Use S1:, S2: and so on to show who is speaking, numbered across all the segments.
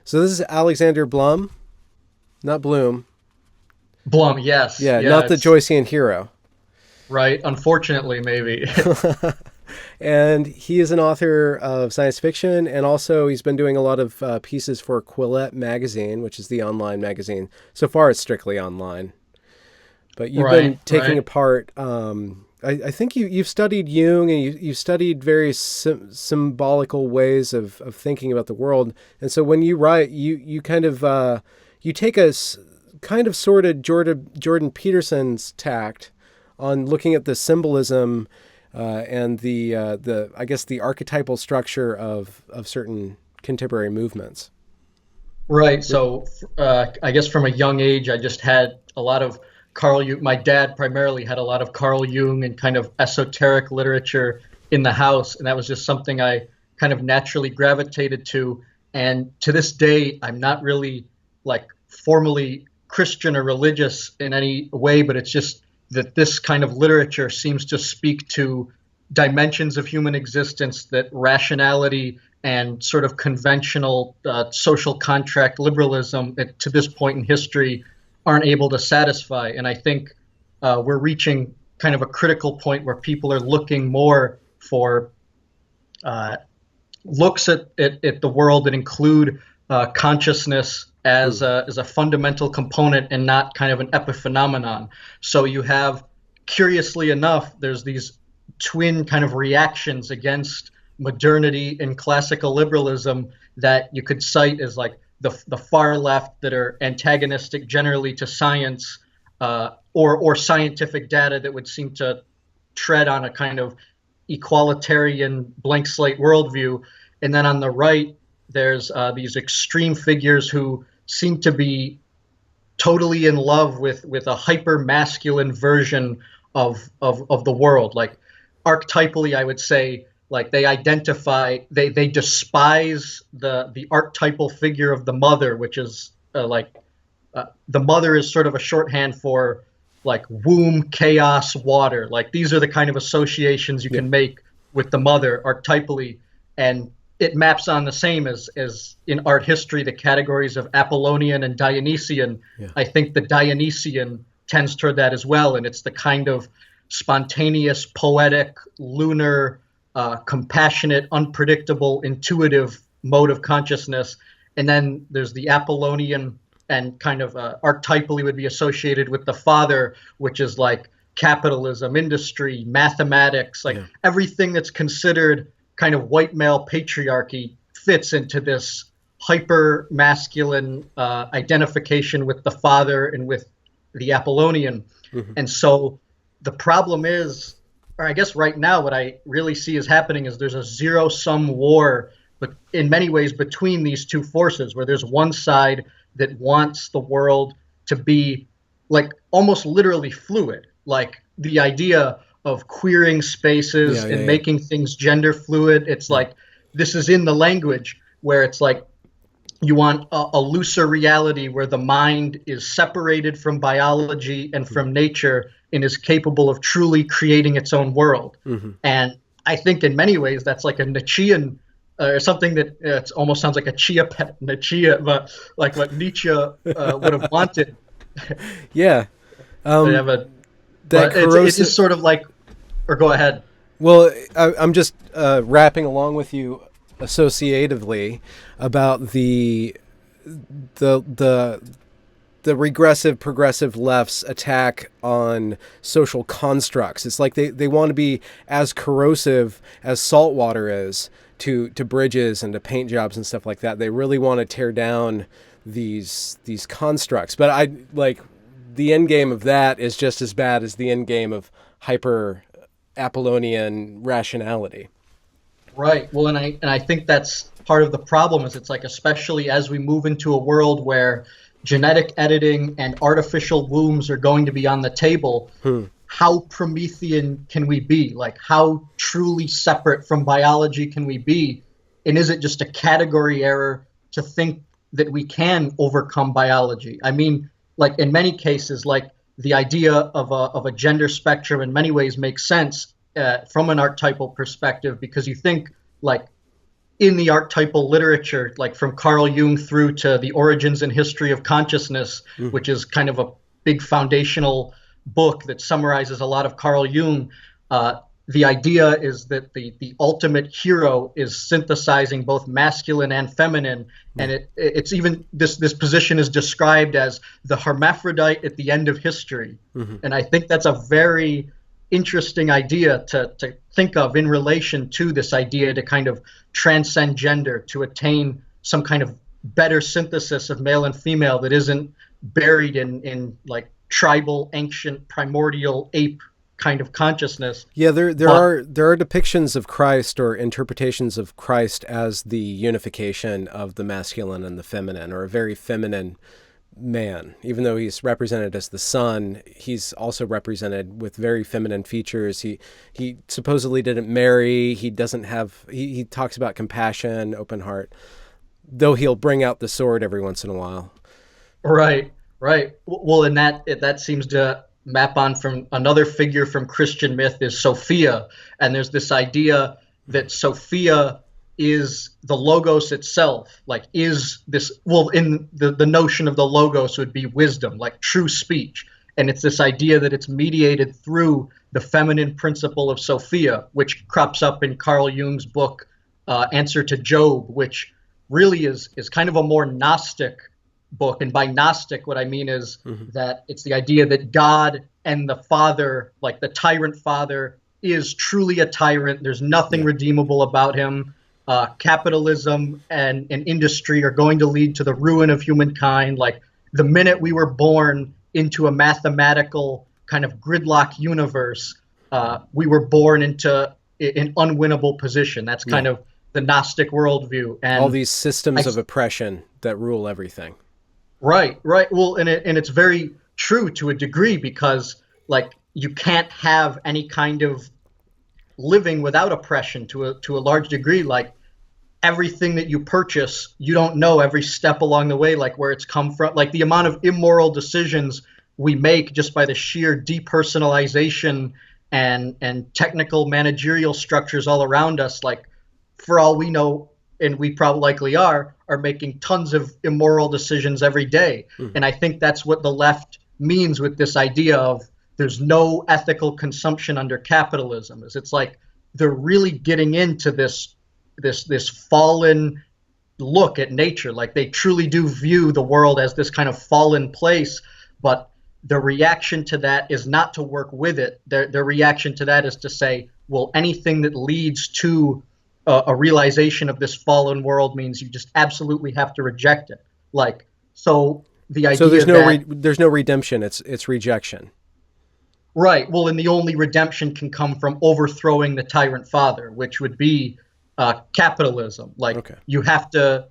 S1: So this is Alexander Blum, not Bloom.
S2: Blum, yes.
S1: Yeah,
S2: Yeah,
S1: not the
S2: it's
S1: Joycean hero.
S2: right. Unfortunately, maybe.
S1: And he is an author of science fiction, and also he's been doing a lot of pieces for Quillette magazine, which is the online magazine. So far, it's strictly online. But you've been
S2: Right,
S1: taking
S2: right.
S1: apart. I think you've studied Jung, and you've studied various symbolical ways of thinking about the world. And so when you write, you kind of you take a kind of sort of Jordan Peterson's tact on looking at the symbolism and the I guess the archetypal structure of certain contemporary movements.
S2: Right. So, I guess from a young age, I just had a lot of Carl Jung. My dad primarily had a lot of Carl Jung and kind of esoteric literature in the house, and that was just something I kind of naturally gravitated to. And to this day, I'm not really like formally Christian or religious in any way, but it's just that this kind of literature seems to speak to dimensions of human existence that rationality and sort of conventional social contract liberalism to this point in history aren't able to satisfy. And I think we're reaching kind of a critical point where people are looking more for uh, looks at the world that include consciousness as a fundamental component and not kind of an epiphenomenon. So you have, curiously enough, there's these twin kind of reactions against modernity and classical liberalism that you could cite as like the far left that are antagonistic generally to science or scientific data that would seem to tread on a kind of equalitarian blank slate worldview. And then on the right, there's these extreme figures who seem to be totally in love with a hyper masculine version of the world. Like archetypally, I would say, like they despise the archetypal figure of the mother, which is the mother is sort of a shorthand for like womb, chaos, water. Like these are the kind of associations you
S1: Yeah.
S2: can make with the mother archetypally, and it maps on the same as in art history, the categories of Apollonian and Dionysian.
S1: Yeah.
S2: I think the Dionysian tends toward that as well, and it's the kind of spontaneous, poetic, lunar, compassionate, unpredictable, intuitive mode of consciousness. And then there's the Apollonian, and kind of archetypally would be associated with the father, which is like capitalism, industry, mathematics, like
S1: Yeah.
S2: everything that's considered kind of white male patriarchy fits into this hyper masculine identification with the father and with the Apollonian.
S1: Mm-hmm.
S2: And so the problem is, or I guess right now, what I really see is happening is there's a zero sum war, but in many ways between these two forces, where there's one side that wants the world to be like almost literally fluid, like the idea of queering spaces
S1: Yeah, yeah,
S2: and
S1: yeah.
S2: making things gender fluid. It's like this is in the language where it's like you want a looser reality where the mind is separated from biology and from nature and is capable of truly creating its own world.
S1: Mm-hmm.
S2: And I think in many ways that's like a Nietzschean or something that it almost sounds like a chia pet Nietzsche, but like what Nietzsche would have wanted.
S1: Yeah.
S2: They have a,
S1: That
S2: but it
S1: corrosive.
S2: is sort of like, or go ahead.
S1: Well, I'm just rapping along with you associatively about the regressive progressive left's attack on social constructs. It's like they want to be as corrosive as salt water is to bridges and to paint jobs and stuff like that. They really want to tear down these constructs. But I like the end game of that is just as bad as the end game of hyper Apollonian rationality.
S2: Right. Well, and I think that's part of the problem is it's like, especially as we move into a world where genetic editing and artificial wombs are going to be on the table, how Promethean can we be? Like, how truly separate from biology can we be? And is it just a category error to think that we can overcome biology? I mean, like in many cases, like the idea of a gender spectrum in many ways makes sense from an archetypal perspective, because you think like in the archetypal literature, like from Carl Jung through to The Origins and History of Consciousness, which is kind of a big foundational book that summarizes a lot of Carl Jung. The idea is that the ultimate hero is synthesizing both masculine and feminine, and it's even this position is described as the hermaphrodite at the end of history, and I think that's a very interesting idea to think of in relation to this idea to kind of transcend gender, to attain some kind of better synthesis of male and female that isn't buried in like tribal, ancient, primordial ape kind of consciousness.
S1: Yeah, there are depictions of Christ or interpretations of Christ as the unification of the masculine and the feminine, or a very feminine man. Even though he's represented as the son, he's also represented with very feminine features. He supposedly didn't marry. He doesn't have. He talks about compassion, open heart, though he'll bring out the sword every once in a while.
S2: Right. Well, and that seems to map on from another figure from Christian myth is Sophia, and there's this idea that Sophia is the logos itself, like is this, well, in the notion of the logos would be wisdom, like true speech. And it's this idea that it's mediated through the feminine principle of Sophia, which crops up in Carl Jung's book, Answer to Job, which really is kind of a more Gnostic book. And by Gnostic, what I mean is that it's the idea that God and the Father, like the tyrant father, is truly a tyrant. There's nothing redeemable about him. Capitalism and industry are going to lead to the ruin of humankind. Like the minute we were born into a mathematical kind of gridlock universe, we were born into an unwinnable position. That's kind of the Gnostic worldview. And
S1: all these systems of oppression that rule everything.
S2: Right. Well, and it's very true to a degree, because like you can't have any kind of living without oppression to a large degree. Like everything that you purchase, you don't know every step along the way, like where it's come from, like the amount of immoral decisions we make just by the sheer depersonalization and technical managerial structures all around us. Like for all we know, and we probably likely are making tons of immoral decisions every day. And I think that's what the left means with this idea of there's no ethical consumption under capitalism. Is it's like they're really getting into this fallen look at nature. Like they truly do view the world as this kind of fallen place, but the reaction to that is not to work with it. Their reaction to that is to say, well, anything that leads to a realization of this fallen world means you just absolutely have to reject it. Like, so the idea
S1: there's no redemption. It's rejection.
S2: Right. Well, and the only redemption can come from overthrowing the tyrant father, which would be capitalism. Like you have to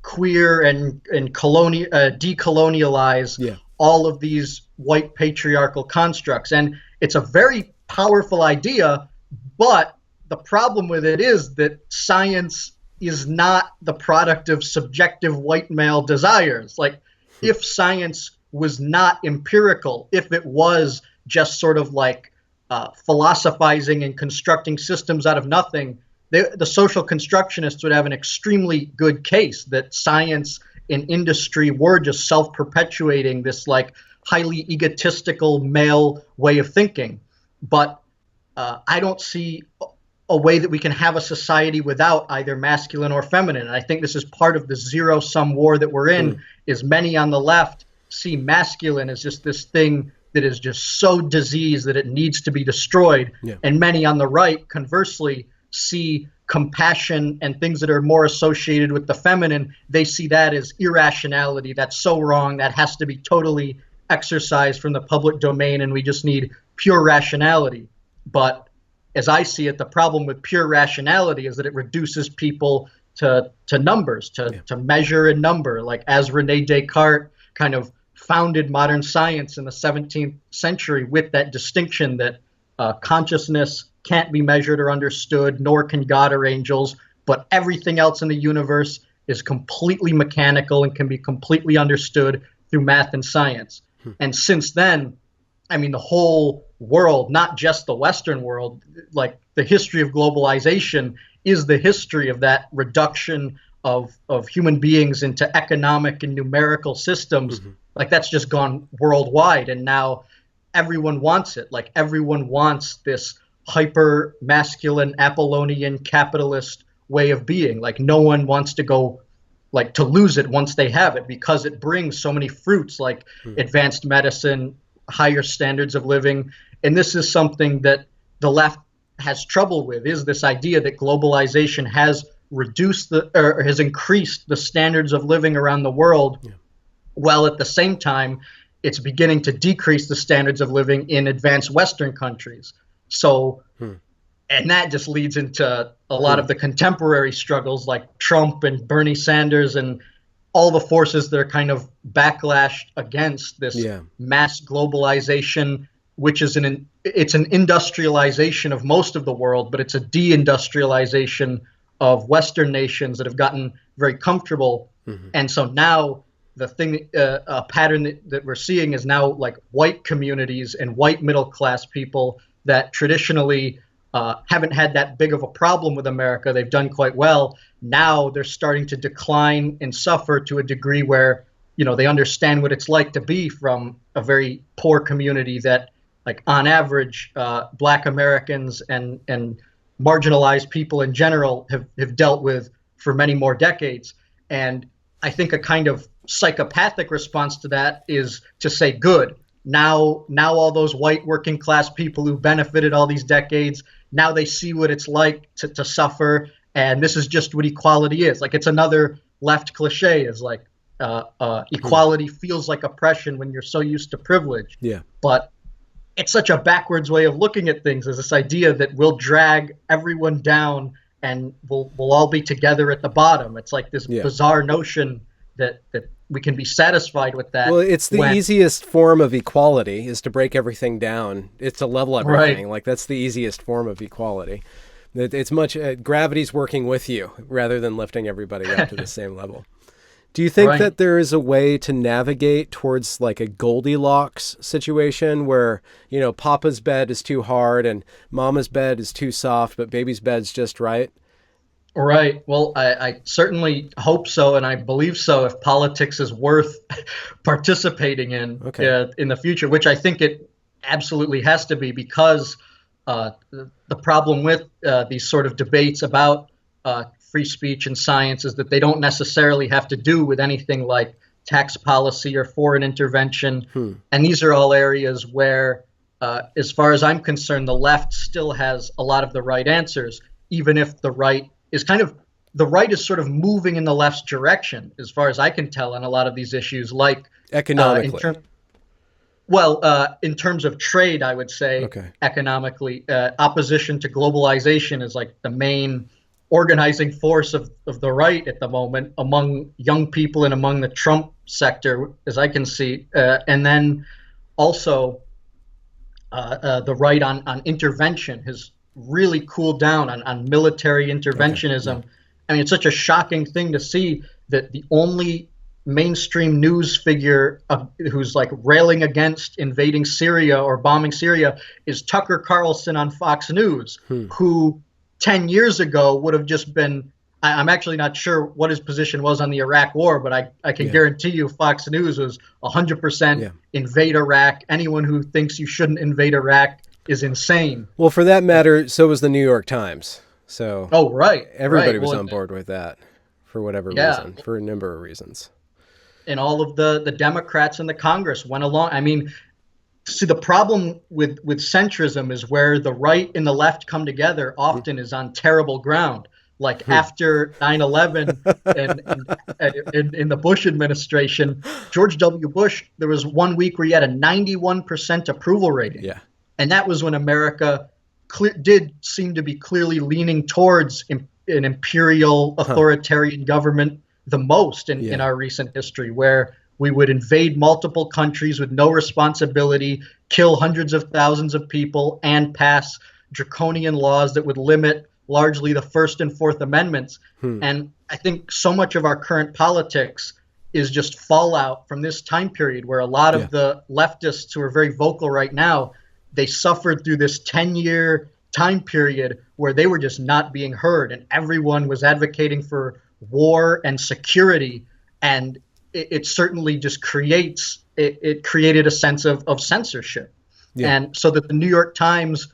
S2: queer and decolonialize all of these white patriarchal constructs. And it's a very powerful idea, but the problem with it is that science is not the product of subjective white male desires. Like if science was not empirical, if it was just sort of like philosophizing and constructing systems out of nothing, the social constructionists would have an extremely good case that science and industry were just self-perpetuating this like highly egotistical male way of thinking. But I don't see a way that we can have a society without either masculine or feminine. And I think this is part of the zero-sum war that we're in, is many on the left see masculine as just this thing that is just so diseased that it needs to be destroyed. And many on the right, conversely, see compassion and things that are more associated with the feminine. They see that as irrationality. That's so wrong. That has to be totally exercised from the public domain, and we just need pure rationality. But as I see it, the problem with pure rationality is that it reduces people to numbers, to measure and number. Like as Rene Descartes kind of founded modern science in the 17th century with that distinction that consciousness can't be measured or understood, nor can God or angels, but everything else in the universe is completely mechanical and can be completely understood through math and science. And since then, I mean, the whole world, not just the Western world, like the history of globalization is the history of that reduction of human beings into economic and numerical systems. Like that's just gone worldwide, and now everyone wants it. Like everyone wants this hyper masculine Apollonian capitalist way of being. Like no one wants to go like to lose it once they have it, because it brings so many fruits like advanced medicine, higher standards of living. And this is something that the left has trouble with, is this idea that globalization has reduced or has increased the standards of living around the world, while at the same time it's beginning to decrease the standards of living in advanced Western countries. So, and that just leads into a lot of the contemporary struggles like Trump and Bernie Sanders and all the forces that are kind of backlashed against this mass globalization, which is it's an industrialization of most of the world, but it's a deindustrialization of Western nations that have gotten very comfortable. And so now the thing, a pattern that we're seeing is now like white communities and white middle class people that traditionally haven't had that big of a problem with America. They've done quite well. Now they're starting to decline and suffer to a degree where, you know, they understand what it's like to be from a very poor community that, like on average, Black Americans and marginalized people in general have dealt with for many more decades. And I think a kind of psychopathic response to that is to say, good, now all those white working class people who benefited all these decades, now they see what it's like to suffer, and this is just what equality is. Like, it's another left cliche, is like equality feels like oppression when you're so used to privilege. But it's such a backwards way of looking at things, as this idea that we'll drag everyone down and we'll all be together at the bottom. It's like this bizarre notion that we can be satisfied with that.
S1: Well, it's the easiest form of equality, is to break everything down. It's to level everything.
S2: Right.
S1: Like, that's the easiest form of equality. It's much, gravity's working with you rather than lifting everybody up to the same level. Do you think that there is a way to navigate towards like a Goldilocks situation where, you know, Papa's bed is too hard and Mama's bed is too soft, but baby's bed's just right?
S2: Right. Well, I certainly hope so, and I believe so, if politics is worth participating in in the future, which I think it absolutely has to be, because the problem with these sort of debates about free speech and science is that they don't necessarily have to do with anything like tax policy or foreign intervention. And these are all areas where, as far as I'm concerned, the left still has a lot of the right answers, even if the right is sort of moving in the left's direction, as far as I can tell, on a lot of these issues, like
S1: economically.
S2: In terms of trade, I would say economically, opposition to globalization is like the main organizing force of the right at the moment among young people and among the Trump sector, as I can see. And then also the right on intervention has really cooled down on military interventionism. I mean, it's such a shocking thing to see that the only mainstream news figure who's like railing against invading Syria or bombing Syria is Tucker Carlson on Fox News, who 10 years ago would have just been, I'm actually not sure what his position was on the Iraq war, but I can guarantee you Fox News was 100% invade Iraq. Anyone who thinks you shouldn't invade Iraq is insane.
S1: Well, for that matter, so was the New York Times. So everybody was on board with that for whatever reason, for a number of reasons.
S2: And all of the Democrats in the Congress went along. I mean, see, the problem with centrism is where the right and the left come together often is on terrible ground. Like after 9/11 and in the Bush administration, George W. Bush, there was 1 week where he had a 91% approval rating.
S1: Yeah.
S2: And that was when America did seem to be clearly leaning towards an imperial authoritarian government the most in our recent history, where we would invade multiple countries with no responsibility, kill hundreds of thousands of people, and pass draconian laws that would limit largely the First and Fourth Amendments. And I think so much of our current politics is just fallout from this time period, where a lot of the leftists who are very vocal right now, they suffered through this 10-year time period where they were just not being heard, and everyone was advocating for war and security, and it certainly just it created a sense of censorship.
S1: Yeah.
S2: And so that the New York Times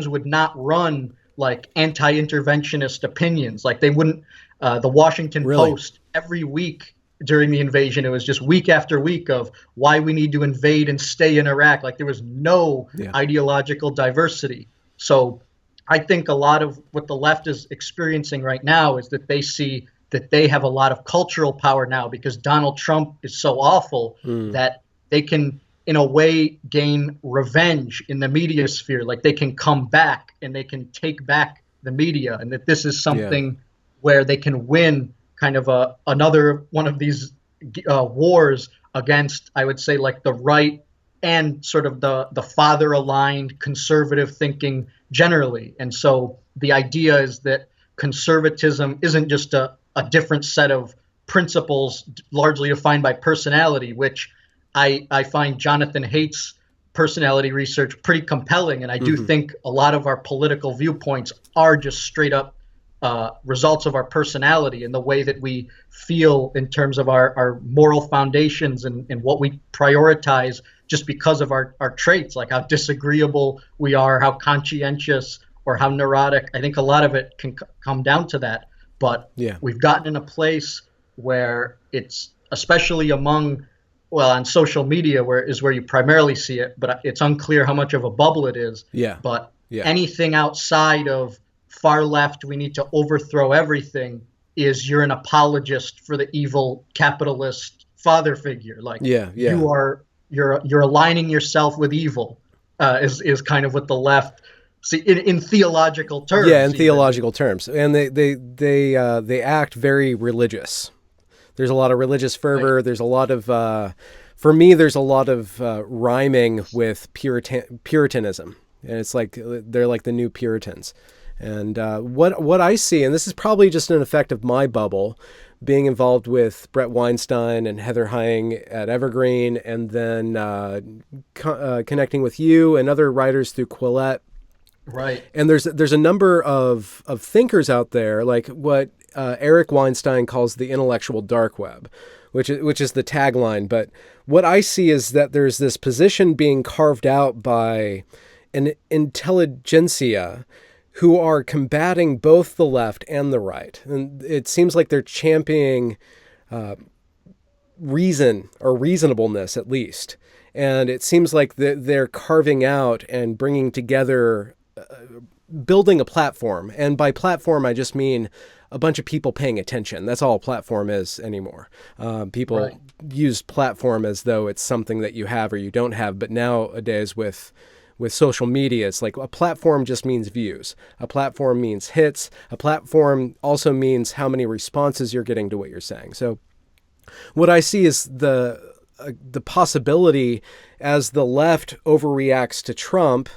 S2: would not run like anti-interventionist opinions. Like they wouldn't, the Washington Post every week during the invasion, it was just week after week of why we need to invade and stay in Iraq. Like there was no ideological diversity. So I think a lot of what the left is experiencing right now is that they see that they have a lot of cultural power now because Donald Trump is so awful that they can, in a way, gain revenge in the media sphere. Like they can come back and they can take back the media, and that this is something where they can win kind of another one of these wars against, I would say, like the right and sort of the father-aligned conservative thinking generally. And so the idea is that conservatism isn't just a different set of principles largely defined by personality, which I find Jonathan Haidt's personality research pretty compelling. And I do think a lot of our political viewpoints are just straight up results of our personality and the way that we feel in terms of our moral foundations and what we prioritize just because of our traits, like how disagreeable we are, how conscientious or how neurotic. I think a lot of it can come down to that. But we've gotten in a place where it's, especially among, well, on social media, where you primarily see it, but it's unclear how much of a bubble it is. But anything outside of far left, we need to overthrow everything, is you're an apologist for the evil capitalist father figure. Like you're aligning yourself with evil, is kind of what the left see in theological terms.
S1: Yeah, in theological terms, and they act very religious. There's a lot of religious fervor. There's a lot of, for me, there's a lot of rhyming with Puritanism, and it's like they're like the new Puritans. And what I see, and this is probably just an effect of my bubble, being involved with Brett Weinstein and Heather Heying at Evergreen, and then connecting with you and other writers through Quillette.
S2: Right.
S1: And there's a number of thinkers out there, like what Eric Weinstein calls the intellectual dark web, which is the tagline. But what I see is that there's this position being carved out by an intelligentsia who are combating both the left and the right. And it seems like they're championing reason or reasonableness, at least. And it seems like they're carving out and bringing together, building a platform. And by platform, I just mean a bunch of people paying attention. That's all a platform is anymore. People use platform as though it's something that you have or you don't have. But nowadays with social media, it's like a platform just means views. A platform means hits. A platform also means how many responses you're getting to what you're saying. So what I see is the possibility as the left overreacts to Trump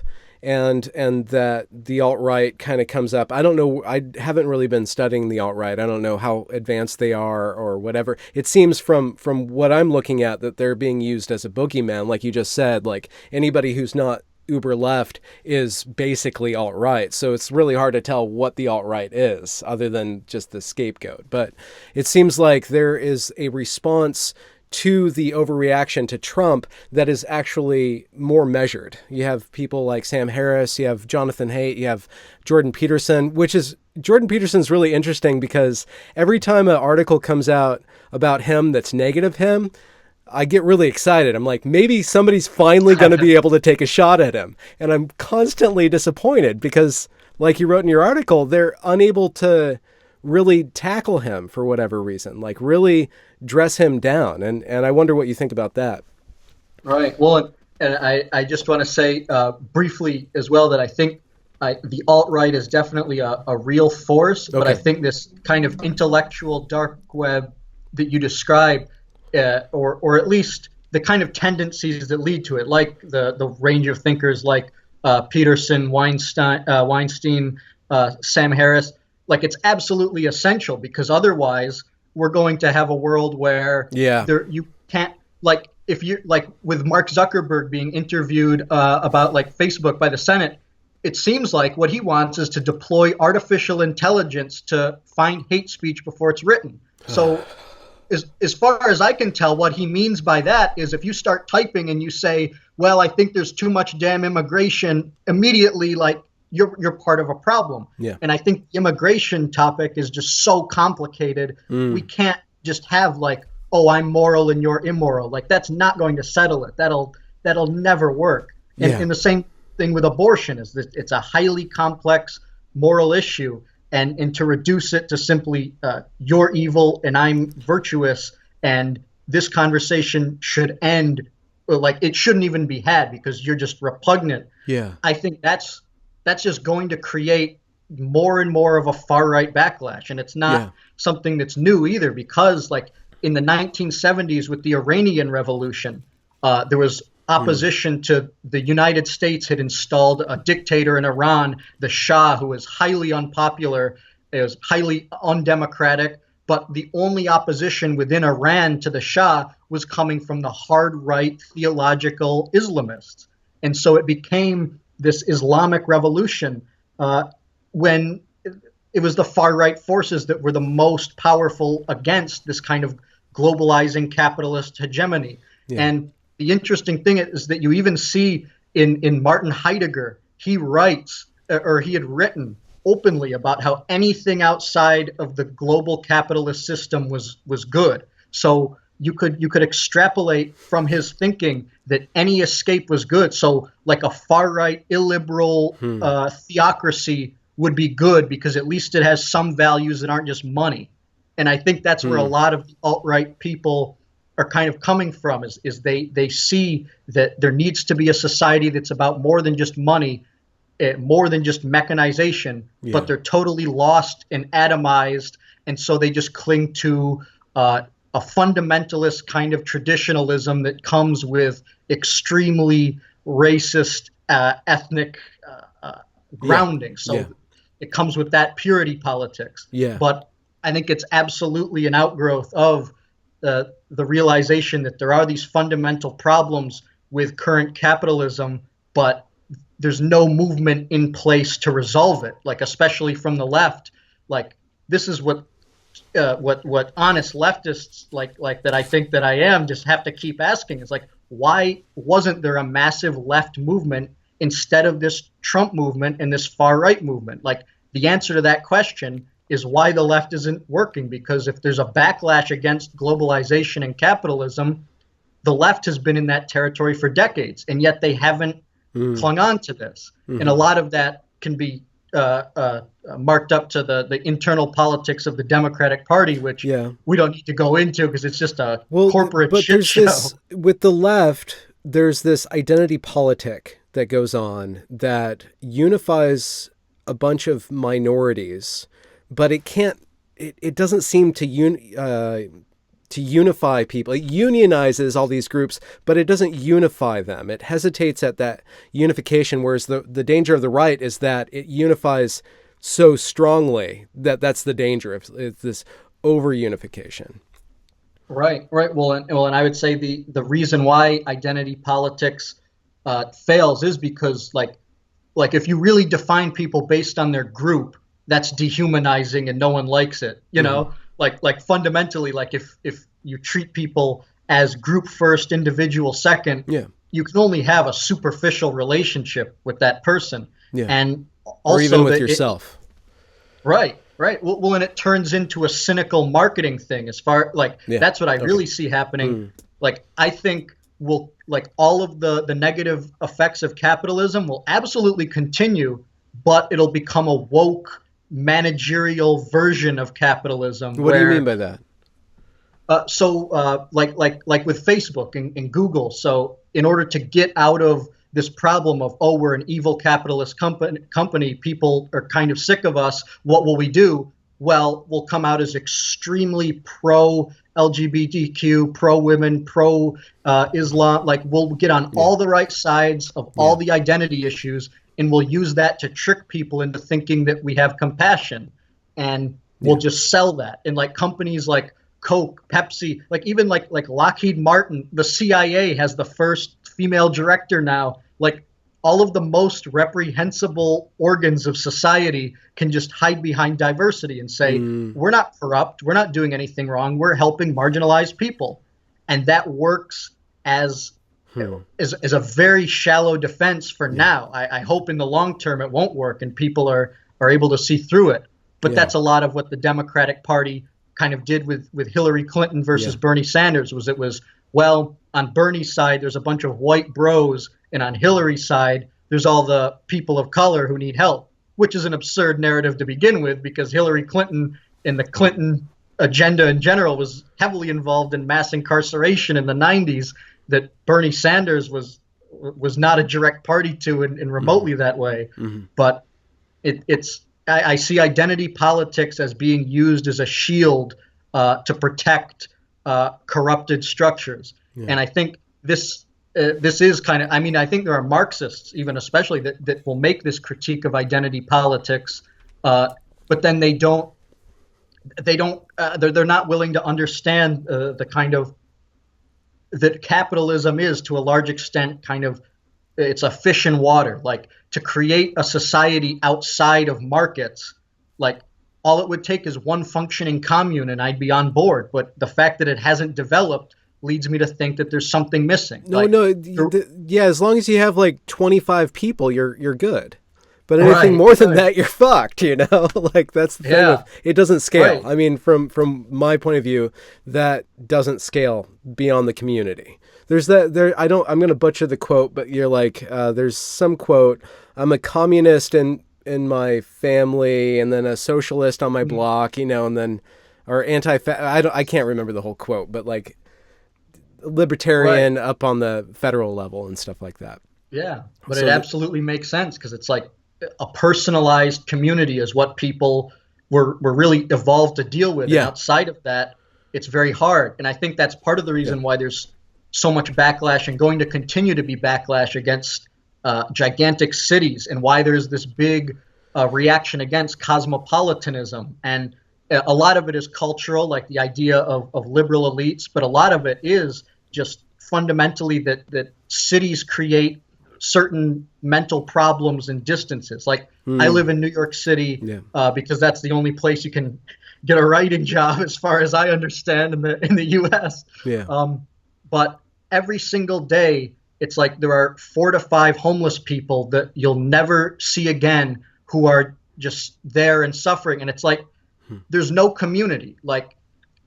S1: and that the alt-right kind of comes up. I don't know. I haven't really been studying the alt-right. I don't know how advanced they are or whatever. It seems from what I'm looking at that they're being used as a boogeyman, like you just said. Like anybody who's not uber left is basically alt-right. So it's really hard to tell what the alt-right is other than just the scapegoat. But it seems like there is a response to the overreaction to Trump that is actually more measured. You have people like Sam Harris, you have Jonathan Haidt, you have Jordan Peterson, Jordan Peterson's really interesting because every time an article comes out about him that's negative him, I get really excited. I'm like, maybe somebody's finally going to be able to take a shot at him. And I'm constantly disappointed because, like you wrote in your article, they're unable to really tackle him for whatever reason, like really dress him down. And I wonder what you think about that.
S2: Right. Well, and I just want to say briefly as well that I think the alt-right is definitely a real force, but I think this kind of intellectual dark web that you describe, or at least the kind of tendencies that lead to it, like the range of thinkers like Peterson, Weinstein, Sam Harris, like it's absolutely essential because otherwise we're going to have a world where you can't, like if you like with Mark Zuckerberg being interviewed about like Facebook by the Senate, it seems like what he wants is to deploy artificial intelligence to find hate speech before it's written. So as far as I can tell, what he means by that is if you start typing and you say, well, I think there's too much damn immigration, immediately, like, you're part of a problem.
S1: Yeah.
S2: And I think the immigration topic is just so complicated. We can't just have like, oh, I'm moral and you're immoral. Like, that's not going to settle it. That'll never work. And the same thing with abortion is that it's a highly complex moral issue. And to reduce it to simply you're evil and I'm virtuous and this conversation should end, like it shouldn't even be had because you're just repugnant.
S1: Yeah.
S2: I think that's just going to create more and more of a far right backlash. And it's not something that's new either, because like in the 1970s with the Iranian Revolution, there was opposition to the United States had installed a dictator in Iran, the Shah, who was highly unpopular. It was highly undemocratic. But the only opposition within Iran to the Shah was coming from the hard right theological Islamists. And so it became this Islamic revolution when it was the far right forces that were the most powerful against this kind of globalizing capitalist hegemony. Yeah. And the interesting thing is that you even see in Martin Heidegger, he writes, or he had written openly about how anything outside of the global capitalist system was good. So you could extrapolate from his thinking that any escape was good. So like a far right illiberal theocracy would be good because at least it has some values that aren't just money. And I think that's where a lot of alt-right people are kind of coming from, is they see that there needs to be a society that's about more than just money, more than just mechanization, but they're totally lost and atomized. And so they just cling to a fundamentalist kind of traditionalism that comes with extremely racist ethnic grounding. So it comes with that purity politics. Yeah. But I think it's absolutely an outgrowth of the realization that there are these fundamental problems with current capitalism, but there's no movement in place to resolve it. Like, especially from the left, like this is what honest leftists like that I think that I am just have to keep asking. It's like, why wasn't there a massive left movement instead of this Trump movement and this far right movement? Like, the answer to that question is why the left isn't working, because if there's a backlash against globalization and capitalism, the left has been in that territory for decades, and yet they haven't clung on to this. And a lot of that can be marked up to the internal politics of the Democratic Party, which we don't need to go into because it's just a corporate shit show.
S1: With the left, there's this identity politic that goes on that unifies a bunch of minorities, but it can't. It doesn't seem to unify people. It unionizes all these groups, but it doesn't unify them. It hesitates at that unification, whereas the danger of the right is that it unifies so strongly that's the danger of this over-unification.
S2: Right. Well, and I would say the reason why identity politics fails is because like if you really define people based on their group, that's dehumanizing and no one likes it, you know? Like fundamentally, like if you treat people as group first, individual second, you can only have a superficial relationship with that person. Yeah. And also
S1: or even with yourself.
S2: Right. Well, and it turns into a cynical marketing thing as far that's what I really see happening. Like, I think all of the negative effects of capitalism will absolutely continue, but it'll become a woke managerial version of capitalism.
S1: What do you mean by that?
S2: Like with Facebook and Google. So in order to get out of this problem of, oh, we're an evil capitalist company, people are kind of sick of us, what will we do? Well, we'll come out as extremely pro LGBTQ, pro women, pro Islam. Like, we'll get on all the right sides of all the identity issues, and we'll use that to trick people into thinking that we have compassion, and we'll just sell that. And like companies like Coke, Pepsi, like even like Lockheed Martin, the CIA has the first female director now. Like, all of the most reprehensible organs of society can just hide behind diversity and say, we're not corrupt, we're not doing anything wrong, we're helping marginalized people. And that works as a very shallow defense for now. I hope in the long term it won't work and people are able to see through it. But that's a lot of what the Democratic Party kind of did with Hillary Clinton versus Bernie Sanders. Well, on Bernie's side, there's a bunch of white bros, and on Hillary's side, there's all the people of color who need help, which is an absurd narrative to begin with, because Hillary Clinton and the Clinton agenda in general was heavily involved in mass incarceration in the 90s that Bernie Sanders was not a direct party to in remotely that way. But I see identity politics as being used as a shield to protect corrupted structures. And I think this is kind of, I think there are Marxists, even especially, that will make this critique of identity politics, but then they're not willing to understand the kind of that capitalism is, to a large extent, kind of, it's a fish in water. Like, to create a society outside of markets, like, all it would take is one functioning commune and I'd be on board. But the fact that it hasn't developed leads me to think that there's something missing.
S1: As long as you have like 25 people, you're good. But anything more than that, you're fucked, Like, that's the thing. It doesn't scale. I mean, from my point of view, that doesn't scale beyond the community. There's I'm going to butcher the quote, but you're like, there's some quote, I'm a communist in my family, and then a socialist on my block, and then, or I can't remember the whole quote, but like libertarian up on the federal level and stuff like that.
S2: Yeah, but it absolutely makes sense, because it's like, a personalized community is what people were really evolved to deal with. And outside of that, it's very hard. And I think that's part of the reason why there's so much backlash, and going to continue to be backlash against gigantic cities, and why there's this big reaction against cosmopolitanism. And a lot of it is cultural, like the idea of liberal elites, but a lot of it is just fundamentally that cities create certain mental problems and distances. Like, I live in New York City because that's the only place you can get a writing job, as far as I understand, in the U.S. But every single day, it's like there are 4 to 5 homeless people that you'll never see again, who are just there and suffering. And it's like, there's no community. Like,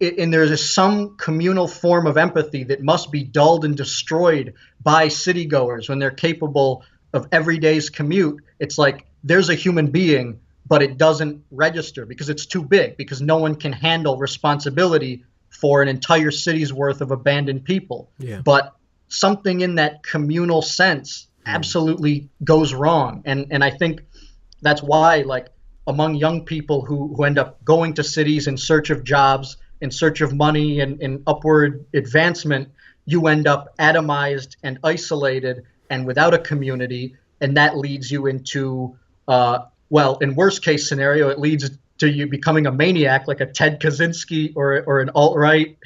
S2: and there's some communal form of empathy that must be dulled and destroyed by citygoers when they're capable of every day's commute. It's like, there's a human being, but it doesn't register because it's too big, because no one can handle responsibility for an entire city's worth of abandoned people. But something in that communal sense absolutely goes wrong. And I think that's why, like, among young people who end up going to cities in search of jobs, in search of money and upward advancement, you end up atomized and isolated and without a community. And that leads you into, in worst case scenario, it leads to you becoming a maniac, like a Ted Kaczynski or an alt-right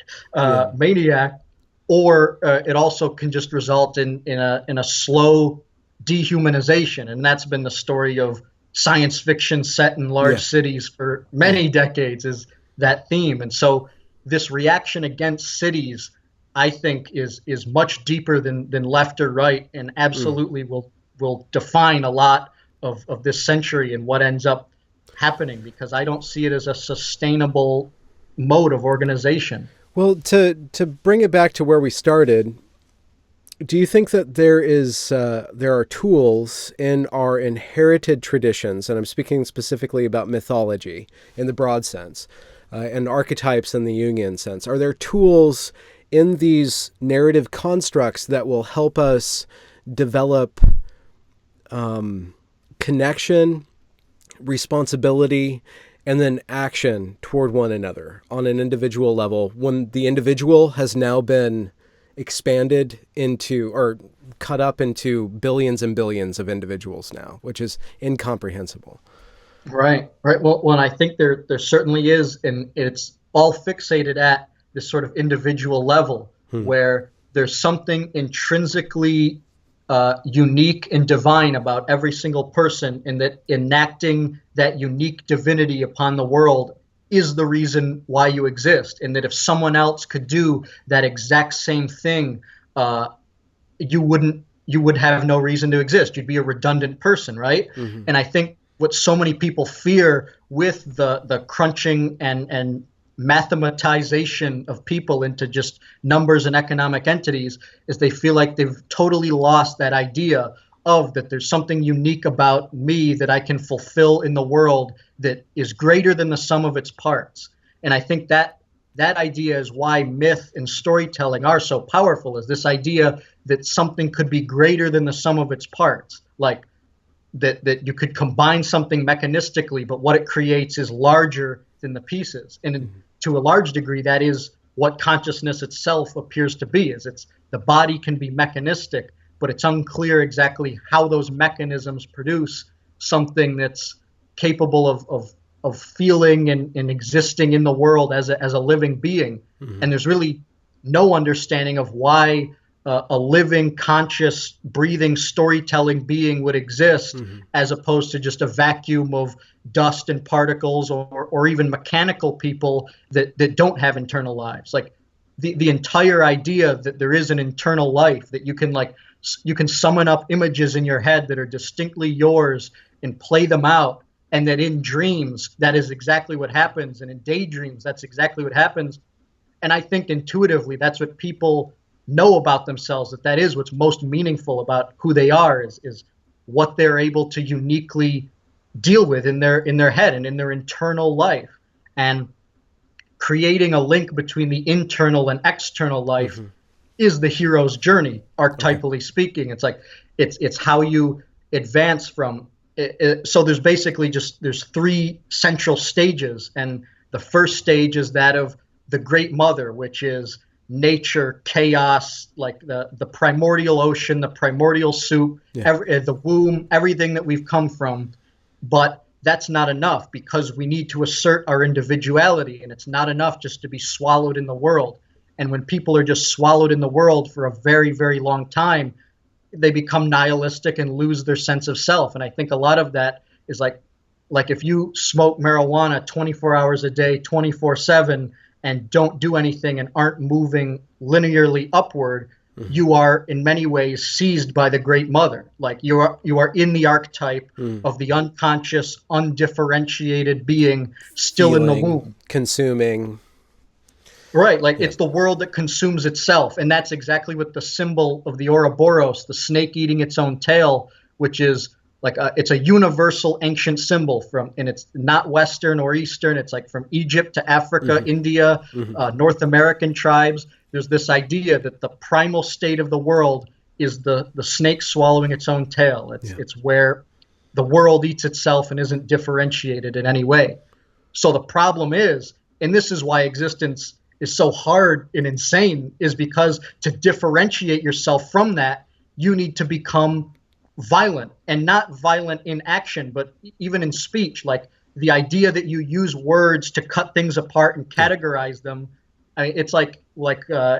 S2: maniac. Or it also can just result in a slow dehumanization. And that's been the story of science fiction set in large cities for many decades, is that theme. And so this reaction against cities, I think, is much deeper than left or right, and absolutely will define a lot of this century and what ends up happening, because I don't see it as a sustainable mode of organization.
S1: Well, to bring it back to where we started, do you think that there are tools in our inherited traditions, and I'm speaking specifically about mythology in the broad sense, and archetypes in the Jungian sense, are there tools in these narrative constructs that will help us develop connection, responsibility, and then action toward one another on an individual level, when the individual has now been expanded into, or cut up into, billions and billions of individuals now, which is incomprehensible?
S2: Right. Well, and I think there certainly is, and it's all fixated at this sort of individual level, where there's something intrinsically unique and divine about every single person, and that enacting that unique divinity upon the world is the reason why you exist, and that if someone else could do that exact same thing, you would have no reason to exist. You'd be a redundant person, right? Mm-hmm. And I think what so many people fear with the crunching and mathematization of people into just numbers and economic entities is they feel like they've totally lost that idea of that there's something unique about me that I can fulfill in the world that is greater than the sum of its parts. And I think that idea is why myth and storytelling are so powerful, is this idea that something could be greater than the sum of its parts, like that you could combine something mechanistically, but what it creates is larger than the pieces. And to a large degree, that is what consciousness itself appears to be, is it's the body can be mechanistic, but it's unclear exactly how those mechanisms produce something that's capable of feeling and existing in the world as a living being. Mm-hmm. And there's really no understanding of why a living, conscious, breathing, storytelling being would exist, mm-hmm. as opposed to just a vacuum of dust and particles, or even mechanical people that don't have internal lives. Like the entire idea that there is an internal life, that you can summon up images in your head that are distinctly yours and play them out, and that in dreams, that is exactly what happens, and in daydreams, that's exactly what happens. And I think intuitively, that's what people know about themselves, that is what's most meaningful about who they are, is what they're able to uniquely deal with in their head and in their internal life. And creating a link between the internal and external life, mm-hmm. is the hero's journey, archetypally speaking. It's like it's how you advance from it. So there's basically there's three central stages, and the first stage is that of the Great Mother, which is nature, chaos, like the primordial ocean, the primordial soup, the womb, everything that we've come from. But that's not enough, because we need to assert our individuality, and it's not enough just to be swallowed in the world. And when people are just swallowed in the world for a very, very long time, they become nihilistic and lose their sense of self. And I think a lot of that is like if you smoke marijuana 24 hours a day, 24/7, and don't do anything and aren't moving linearly upward, mm-hmm. you are in many ways seized by the Great Mother. Like you are in the archetype of the unconscious, undifferentiated being still
S1: feeling,
S2: in the womb.
S1: Consuming.
S2: Right, like it's the world that consumes itself. And that's exactly what the symbol of the Ouroboros, the snake eating its own tail, which is like it's a universal ancient symbol and it's not Western or Eastern. It's like from Egypt to Africa, mm-hmm. India, mm-hmm. North American tribes. There's this idea that the primal state of the world is the snake swallowing its own tail. It's where the world eats itself and isn't differentiated in any way. So the problem is, and this is why existence is so hard and insane, is because to differentiate yourself from that, you need to become violent, and not violent in action, but even in speech. Like the idea that you use words to cut things apart and categorize them. I mean, it's like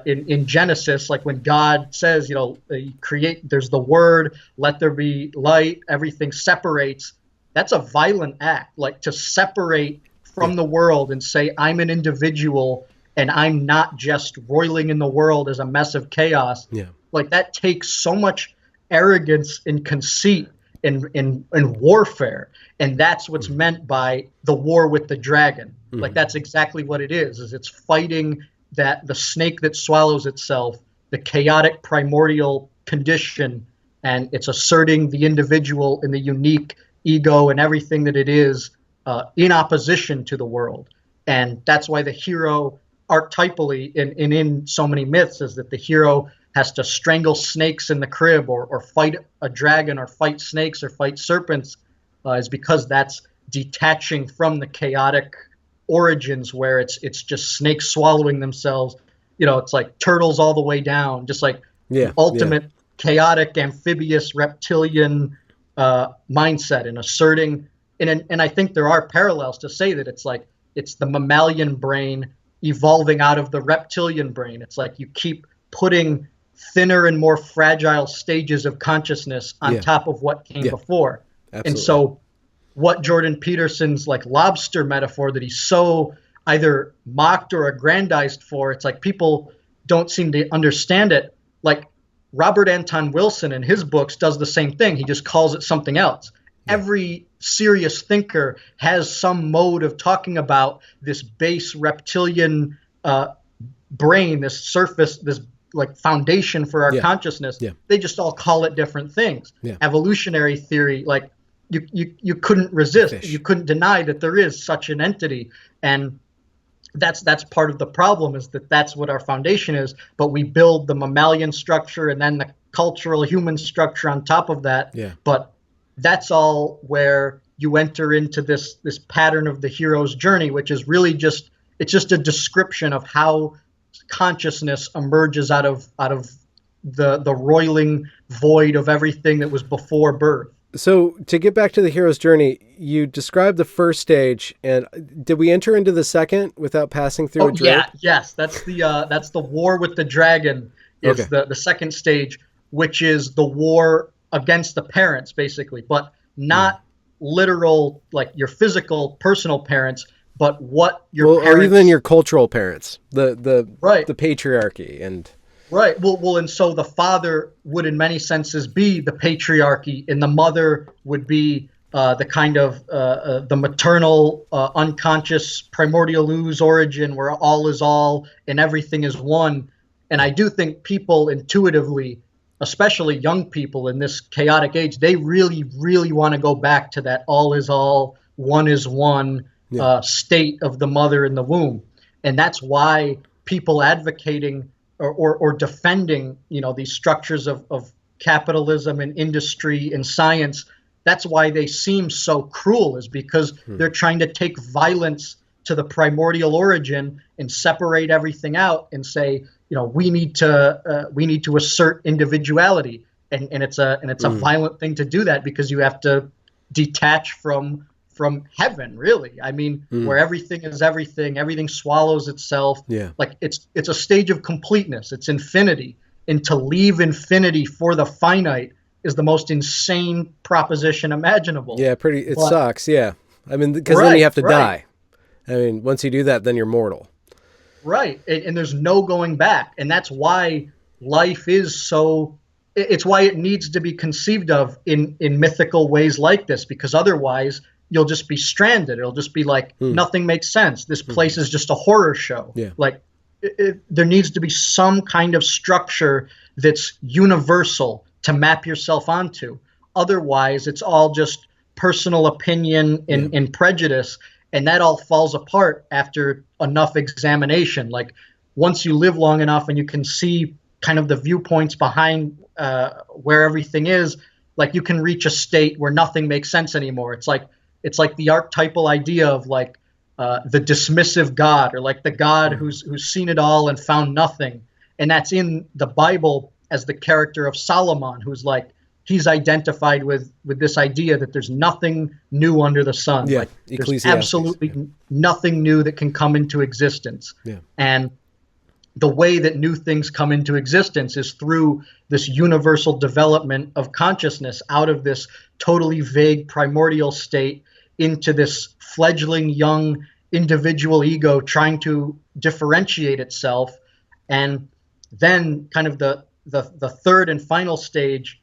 S2: in Genesis, like when God says, there's the word, let there be light, everything separates. That's a violent act, like to separate from the world and say, I'm an individual and I'm not just roiling in the world as a mess of chaos. Yeah. Like that takes so much arrogance and conceit and warfare. And that's what's mm-hmm. meant by the war with the dragon. Mm-hmm. Like that's exactly what it is it's fighting that the snake that swallows itself, the chaotic primordial condition, and it's asserting the individual and the unique ego and everything that it is in opposition to the world. And that's why the hero archetypally in so many myths is that the hero has to strangle snakes in the crib or fight a dragon or fight snakes or fight serpents, is because that's detaching from the chaotic origins where it's just snakes swallowing themselves. It's like turtles all the way down, just like ultimate chaotic amphibious reptilian mindset, and asserting. And I think there are parallels to say that it's the mammalian brain evolving out of the reptilian brain. It's like you keep putting thinner and more fragile stages of consciousness on top of what came before. Absolutely. And so what Jordan Peterson's like lobster metaphor that he's so either mocked or aggrandized for, it's like people don't seem to understand it. Like Robert Anton Wilson in his books does the same thing. He just calls it something else. Every serious thinker has some mode of talking about this base reptilian brain, this surface, this like foundation for our consciousness. They just all call it different things. Evolutionary theory, like you couldn't resist, you couldn't deny that there is such an entity, and that's part of the problem, is that that's what our foundation is. But we build the mammalian structure and then the cultural human structure on top of that. But that's all where you enter into this pattern of the hero's journey, which is really just a description of how consciousness emerges out of the roiling void of everything that was before birth.
S1: So to get back to the hero's journey, you described the first stage, and did we enter into the second without passing through a drape?
S2: Yes, that's the war with the dragon is the second stage, which is the war against the parents, basically, but not literal, like your physical personal parents, but what your parents,
S1: or even your cultural parents, the patriarchy and
S2: right. Well, and so the father would, in many senses, be the patriarchy, and the mother would be the kind of the maternal, unconscious, primordial ooze origin, where all is all and everything is one. And I do think people intuitively, especially young people in this chaotic age, they really, really want to go back to that all is all, one is one state of the mother in the womb. And that's why people advocating or defending, these structures of capitalism and industry and science, that's why they seem so cruel, is because they're trying to take violence to the primordial origin and separate everything out and say, we need to assert individuality, and it's a violent thing to do that, because you have to detach from heaven, really. I mean, where everything is everything swallows itself. Like it's a stage of completeness. It's infinity, and to leave infinity for the finite is the most insane proposition imaginable.
S1: It sucks. I mean, because then you have to die. I mean, once you do that, then you're mortal.
S2: Right. And there's no going back. And that's why life is so, it's why it needs to be conceived of in mythical ways like this, because otherwise you'll just be stranded. It'll just be like, nothing makes sense. This place is just a horror show. Like there needs to be some kind of structure that's universal to map yourself onto. Otherwise, it's all just personal opinion and prejudice. And that all falls apart after enough examination. Like once you live long enough and you can see kind of the viewpoints behind where everything is, like you can reach a state where nothing makes sense anymore. It's like the archetypal idea of like the dismissive God, or like the God who's seen it all and found nothing. And that's in the Bible as the character of Solomon, who's like, he's identified with this idea that there's nothing new under the sun. Like there's absolutely nothing new that can come into existence. And the way that new things come into existence is through this universal development of consciousness out of this totally vague primordial state into this fledgling young individual ego trying to differentiate itself. And then kind of the third and final stage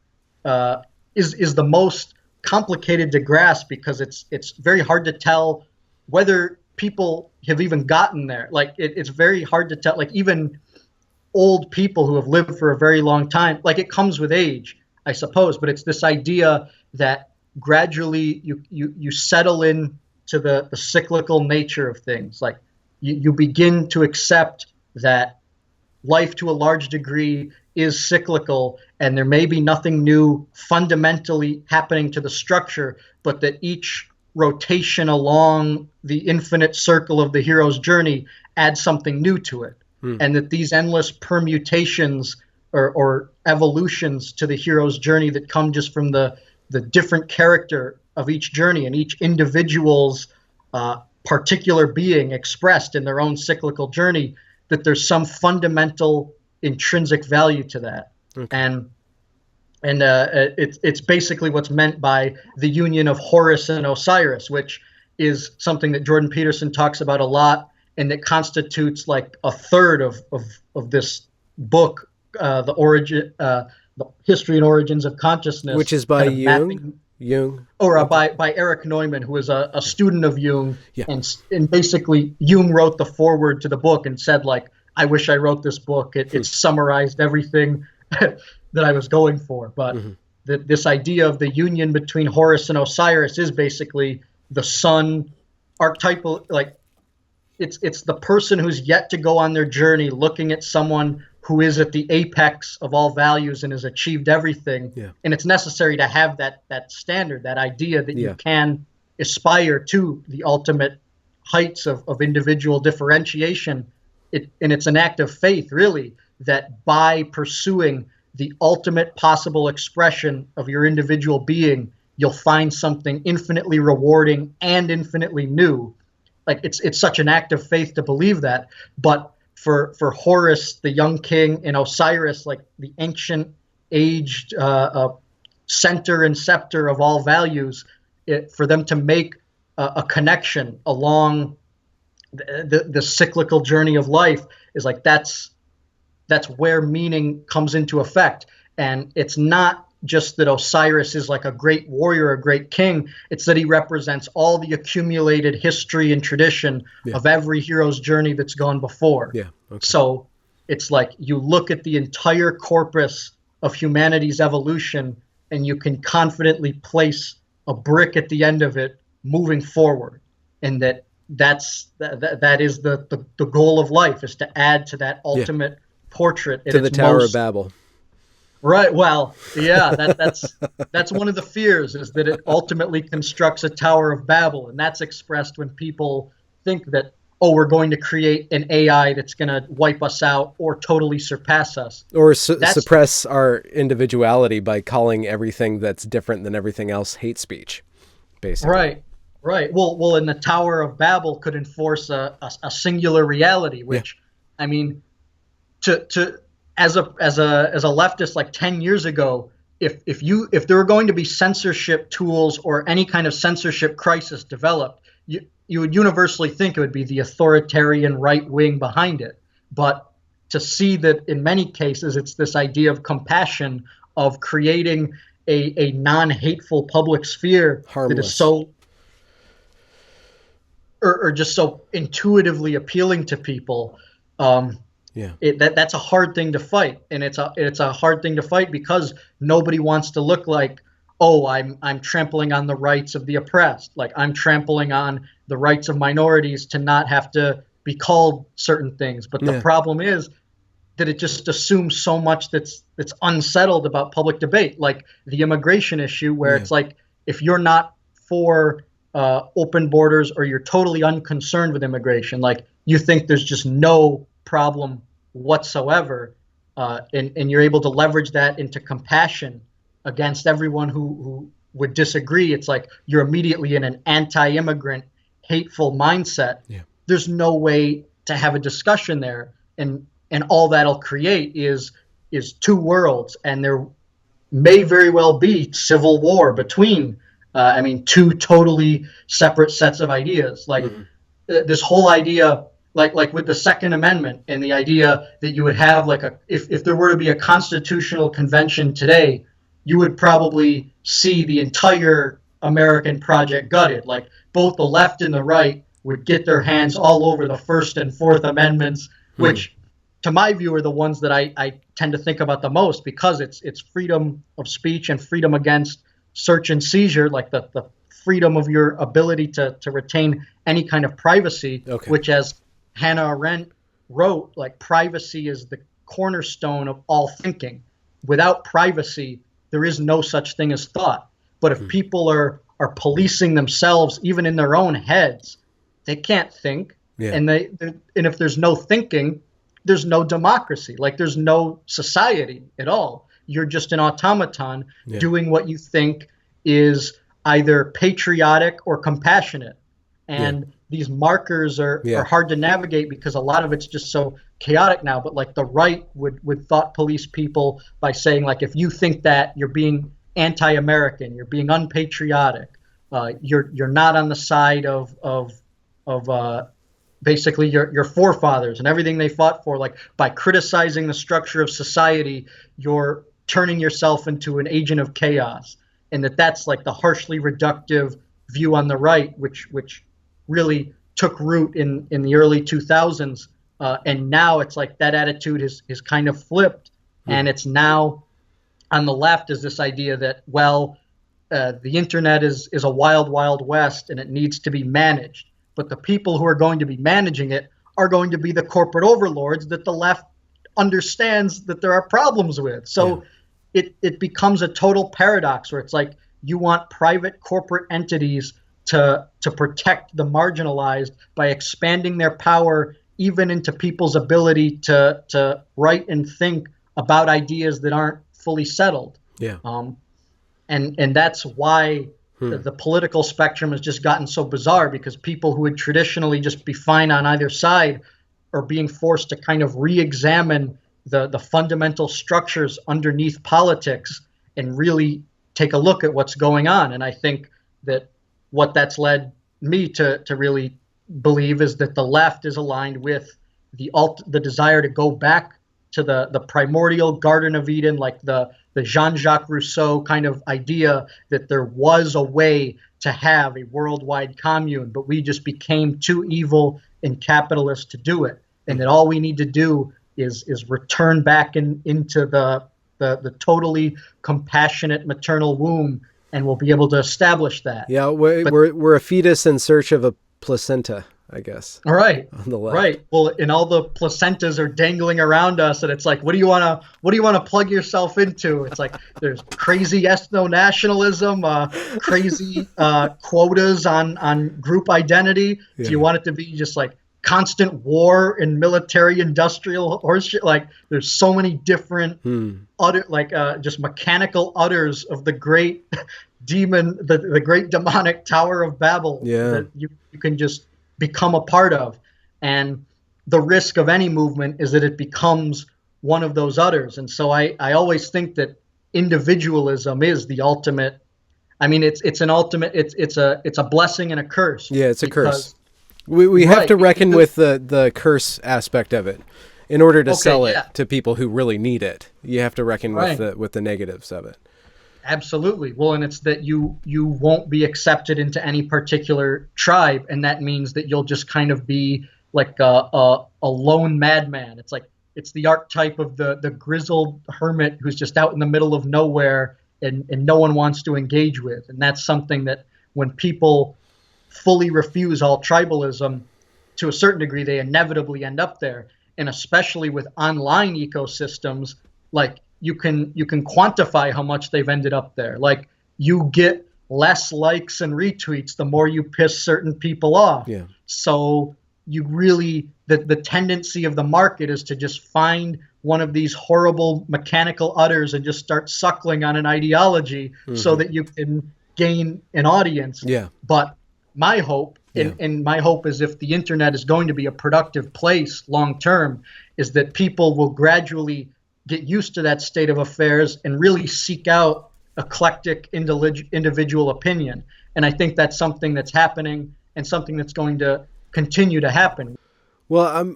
S2: is the most complicated to grasp, because it's very hard to tell whether people have even gotten there. Like it's very hard to tell, like even old people who have lived for a very long time, like it comes with age, I suppose, but it's this idea that gradually you settle in to the cyclical nature of things. Like you begin to accept that life to a large degree is cyclical, and there may be nothing new fundamentally happening to the structure, but that each rotation along the infinite circle of the hero's journey adds something new to it. And that these endless permutations or evolutions to the hero's journey that come just from the different character of each journey and each individual's particular being expressed in their own cyclical journey, that there's some fundamental intrinsic value to that.
S1: Okay.
S2: And it's basically what's meant by the union of Horus and Osiris, which is something that Jordan Peterson talks about a lot, and that constitutes like a third of this book, the history and origins of consciousness,
S1: which is by Jung,
S2: or by Eric Neumann, who is a student of Jung,
S1: yeah.
S2: and basically Jung wrote the foreword to the book and said, like, I wish I wrote this book. It summarized everything that I was going for. But this idea of the union between Horus and Osiris is basically the sun archetypal, like it's the person who's yet to go on their journey, looking at someone who is at the apex of all values and has achieved everything.
S1: Yeah.
S2: And it's necessary to have that standard, that idea that you can aspire to the ultimate heights of individual differentiation. And it's an act of faith, really, that by pursuing the ultimate possible expression of your individual being, you'll find something infinitely rewarding and infinitely new. Like it's such an act of faith to believe that. But for Horus, the young king, and Osiris, like the ancient aged center and scepter of all values, for them to make a connection along the cyclical journey of life is like that's where meaning comes into effect. And it's not just that Osiris is like a great warrior, a great king. It's that he represents all the accumulated history and tradition of every hero's journey that's gone before.
S1: Yeah. Okay.
S2: So it's like you look at the entire corpus of humanity's evolution and you can confidently place a brick at the end of it moving forward. And that is the goal of life, is to add to that ultimate portrait.
S1: To the Tower of Babel.
S2: Right. Well, yeah, that's one of the fears, is that it ultimately constructs a Tower of Babel. And that's expressed when people think that, oh, we're going to create an AI that's going to wipe us out or totally surpass us.
S1: Or suppress our individuality by calling everything that's different than everything else hate speech, basically.
S2: Right. Well, and the Tower of Babel could enforce a singular reality, which, I mean, as a leftist, like 10 years ago, if there were going to be censorship tools or any kind of censorship crisis developed, you would universally think it would be the authoritarian right wing behind it. But to see that in many cases it's this idea of compassion, of creating a non-hateful public sphere,
S1: harmless,
S2: that is so or just so intuitively appealing to people. That's a hard thing to fight, and it's a hard thing to fight because nobody wants to look like, oh, I'm trampling on the rights of the oppressed, like I'm trampling on the rights of minorities to not have to be called certain things. But the problem is that it just assumes so much that's unsettled about public debate, like the immigration issue, where it's like, if you're not for open borders, or you're totally unconcerned with immigration, like you think there's just no problem whatsoever, and you're able to leverage that into compassion against everyone who would disagree, it's like you're immediately in an anti-immigrant, hateful mindset. There's no way to have a discussion there, and all that'll create is two worlds, and there may very well be civil war between two totally separate sets of ideas. Like this whole idea, like with the Second Amendment, and the idea that you would have like if there were to be a constitutional convention today, you would probably see the entire American project gutted. Like both the left and the right would get their hands all over the First and Fourth Amendments, which to my view are the ones that I tend to think about the most, because it's freedom of speech and freedom against search and seizure, like the freedom of your ability to retain any kind of privacy, which, as Hannah Arendt wrote, like privacy is the cornerstone of all thinking. Without privacy, there is no such thing as thought. But if people are policing themselves, even in their own heads, they can't think. And if there's no thinking, there's no democracy. Like there's no society at all. You're just an automaton doing what you think is either patriotic or compassionate. And these markers are hard to navigate because a lot of it's just so chaotic now. But like the right would thought police people by saying, like, if you think that, you're being anti-American, you're being unpatriotic, you're not on the side of basically your forefathers and everything they fought for. Like, by criticizing the structure of society, you're turning yourself into an agent of chaos. And that's like the harshly reductive view on the right, which really took root in the early 2000s. And now it's like that attitude is kind of flipped. And it's now on the left is this idea that, well, the internet is a wild, wild west and it needs to be managed. But the people who are going to be managing it are going to be the corporate overlords that the left understands that there are problems with. So it becomes a total paradox where it's like you want private corporate entities to protect the marginalized by expanding their power even into people's ability to write and think about ideas that aren't fully settled. And that's why the political spectrum has just gotten so bizarre, because people who would traditionally just be fine on either side are being forced to kind of re-examine the fundamental structures underneath politics and really take a look at what's going on. And I think that what that's led me to really believe is that the left is aligned with the desire to go back to the primordial Garden of Eden, like the Jean-Jacques Rousseau kind of idea that there was a way to have a worldwide commune, but we just became too evil and capitalist to do it. And that all we need to do is return back into the totally compassionate maternal womb, and we'll be able to establish that.
S1: Yeah, we're a fetus in search of a placenta, I guess.
S2: All right.
S1: On the left.
S2: Right. Well, and all the placentas are dangling around us, and it's like, what do you want to plug yourself into? It's like there's crazy ethno-nationalism, crazy quotas on group identity. Yeah. Do you want it to be just like constant war and military industrial horseshit? Like, there's so many different just mechanical udders of the great demon, the great demonic Tower of Babel that you can just become a part of. And the risk of any movement is that it becomes one of those udders. And so I always think that individualism is the ultimate. I mean, it's a blessing and a curse.
S1: Yeah, it's a curse. We have to reckon with the curse aspect of it in order to sell it to people who really need it. You have to reckon with the negatives of it.
S2: Absolutely. Well, and it's that you won't be accepted into any particular tribe, and that means that you'll just kind of be like a lone madman. It's like it's the archetype of the grizzled hermit who's just out in the middle of nowhere and no one wants to engage with. And that's something that when people fully refuse all tribalism, to a certain degree, they inevitably end up there. And especially with online ecosystems, like you can quantify how much they've ended up there. Like, you get less likes and retweets the more you piss certain people off. Yeah. So you really, the tendency of the market is to just find one of these horrible mechanical udders and just start suckling on an ideology so that you can gain an audience.
S1: Yeah.
S2: But my hope, and my hope is, if the internet is going to be a productive place long term, is that people will gradually get used to that state of affairs and really seek out eclectic individual opinion. And I think that's something that's happening and something that's going to continue to happen.
S1: Well,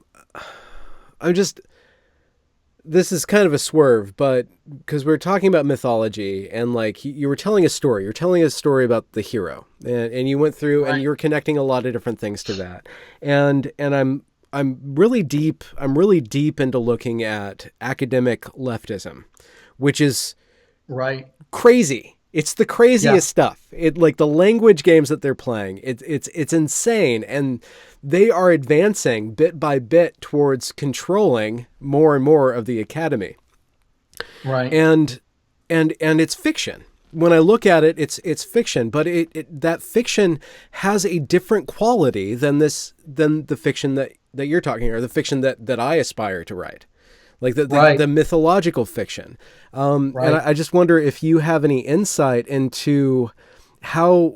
S1: I'm just, this is kind of a swerve, but because we're talking about mythology, and like you were telling a story, you're telling a story about the hero, and you went through and you're connecting a lot of different things to that. And I'm really deep into looking at academic leftism, which is crazy. It's the craziest stuff. It, like, the language games that they're playing, it's insane, and they are advancing bit by bit towards controlling more and more of the academy.
S2: Right.
S1: And it's fiction. When I look at it, it's fiction, but that fiction has a different quality than the fiction that you're talking, or the fiction that I aspire to write. Like the mythological fiction. And I just wonder if you have any insight into how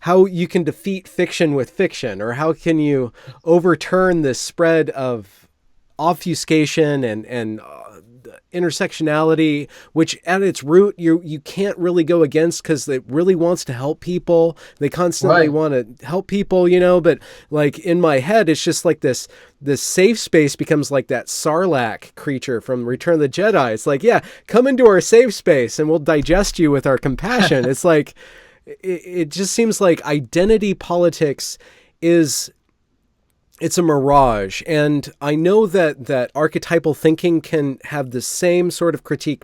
S1: how you can defeat fiction with fiction, or how can you overturn this spread of obfuscation and intersectionality, which at its root you can't really go against because it really wants to help people. They constantly want to help people, but like in my head, it's just like this safe space becomes like that Sarlacc creature from Return of the Jedi. It's like, yeah, come into our safe space and we'll digest you with our compassion. It's like, it just seems like identity politics it's a mirage. And I know that archetypal thinking can have the same sort of critique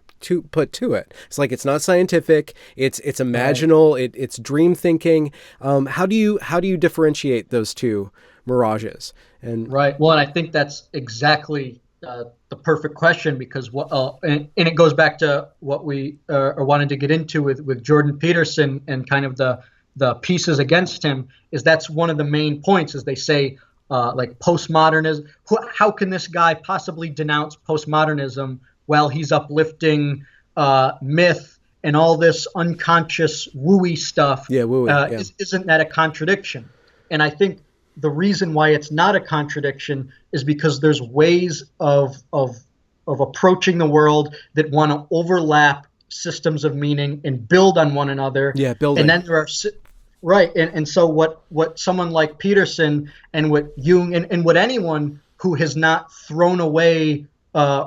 S1: put to it. It's like, it's not scientific, it's imaginal, it's dream thinking. How do you differentiate those two mirages? And
S2: well, and I think that's exactly the perfect question, because and it goes back to what we wanted to get into with Jordan Peterson and kind of the pieces against him. Is that's one of the main points, is they say, like postmodernism. How can this guy possibly denounce postmodernism while he's uplifting myth and all this unconscious wooey stuff?
S1: Yeah, wooey.
S2: Isn't that a contradiction? And I think the reason why it's not a contradiction is because there's ways of approaching the world that want to overlap systems of meaning and build on one another.
S1: Yeah, building.
S2: And then there are and so what someone like Peterson and what Jung and what anyone who has not thrown away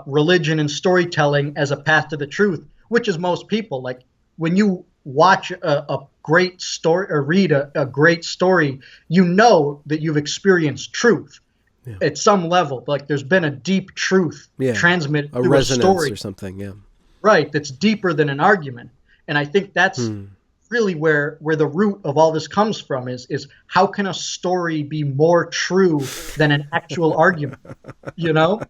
S2: religion and storytelling as a path to the truth, which is most people, like when you watch a great story or read a great story, you know that you've experienced truth at some level. Like there's been a deep truth transmitted through a story
S1: or something. Yeah,
S2: right. That's deeper than an argument, and I think that's really where the root of all this comes from. Is how can a story be more true than an actual argument?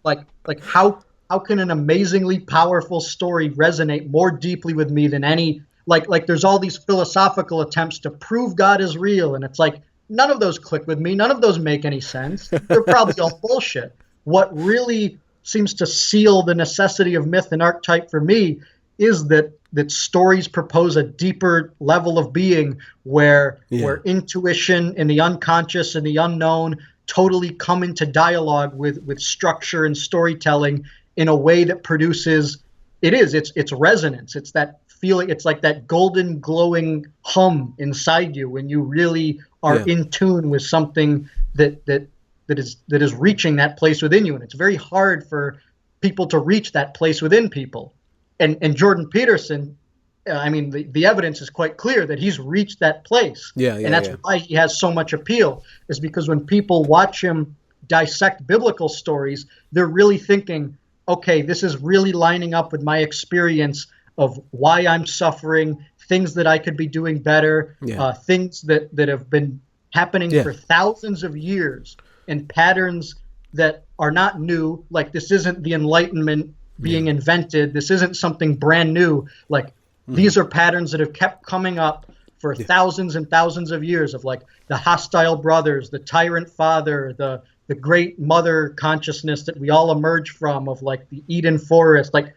S2: Like how can an amazingly powerful story resonate more deeply with me than any, like there's all these philosophical attempts to prove God is real, and it's like none of those click with me, none of those make any sense. They're probably all bullshit. What really seems to seal the necessity of myth and archetype for me is that stories propose a deeper level of being where intuition and the unconscious and the unknown totally come into dialogue with structure and storytelling in a way that produces it's resonance. It's that feeling. It's like that golden glowing hum inside you when you really are in tune with something that is reaching that place within you. And it's very hard for people to reach that place within people. And Jordan Peterson, the evidence is quite clear that he's reached that place. And that's why he has so much appeal, is because when people watch him dissect biblical stories, they're really thinking, okay, this is really lining up with my experience of why I'm suffering, things that I could be doing better, things that have been happening for thousands of years, and patterns that are not new. Like, this isn't the Enlightenment being invented. This isn't something brand new. Like, these are patterns that have kept coming up for thousands and thousands of years, of like the hostile brothers, the tyrant father, the great mother consciousness that we all emerge from, of like the Eden forest. Like,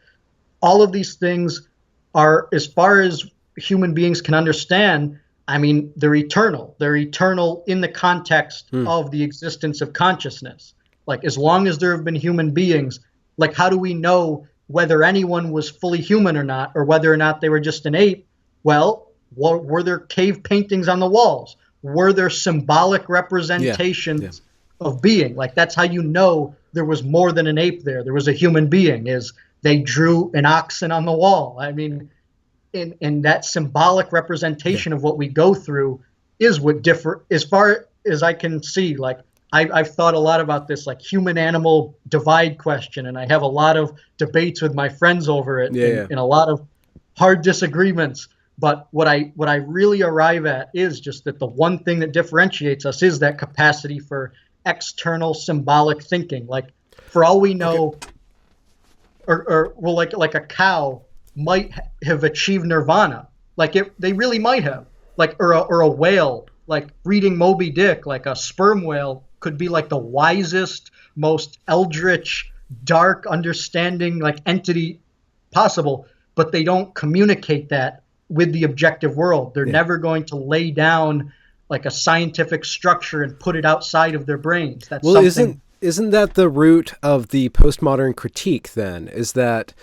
S2: all of these things are, as far as human beings can understand, they're eternal. They're eternal in the context of the existence of consciousness. Like, as long as there have been human beings, like, how do we know whether anyone was fully human or not, or whether or not they were just an ape? Well, were there cave paintings on the walls? Were there symbolic representations of being? Like, that's how you know there was more than an ape there. There was a human being, is they drew an oxen on the wall. In that symbolic representation of what we go through is what differ, as far as I can see. Like, I've thought a lot about this, like, human-animal divide question, and I have a lot of debates with my friends over it, and a lot of hard disagreements. But what I really arrive at is just that the one thing that differentiates us is that capacity for external symbolic thinking. Like, for all we know, like a cow might have achieved nirvana. Like, they really might have. Like, or a whale, like Reading Moby Dick, like a sperm whale could be like the wisest, most eldritch, dark, understanding, like, entity possible, but they don't communicate that with the objective world. They're never going to lay down like a scientific structure and put it outside of their brains. That's
S1: well,
S2: something.
S1: isn't that the root of the postmodern critique then? Is that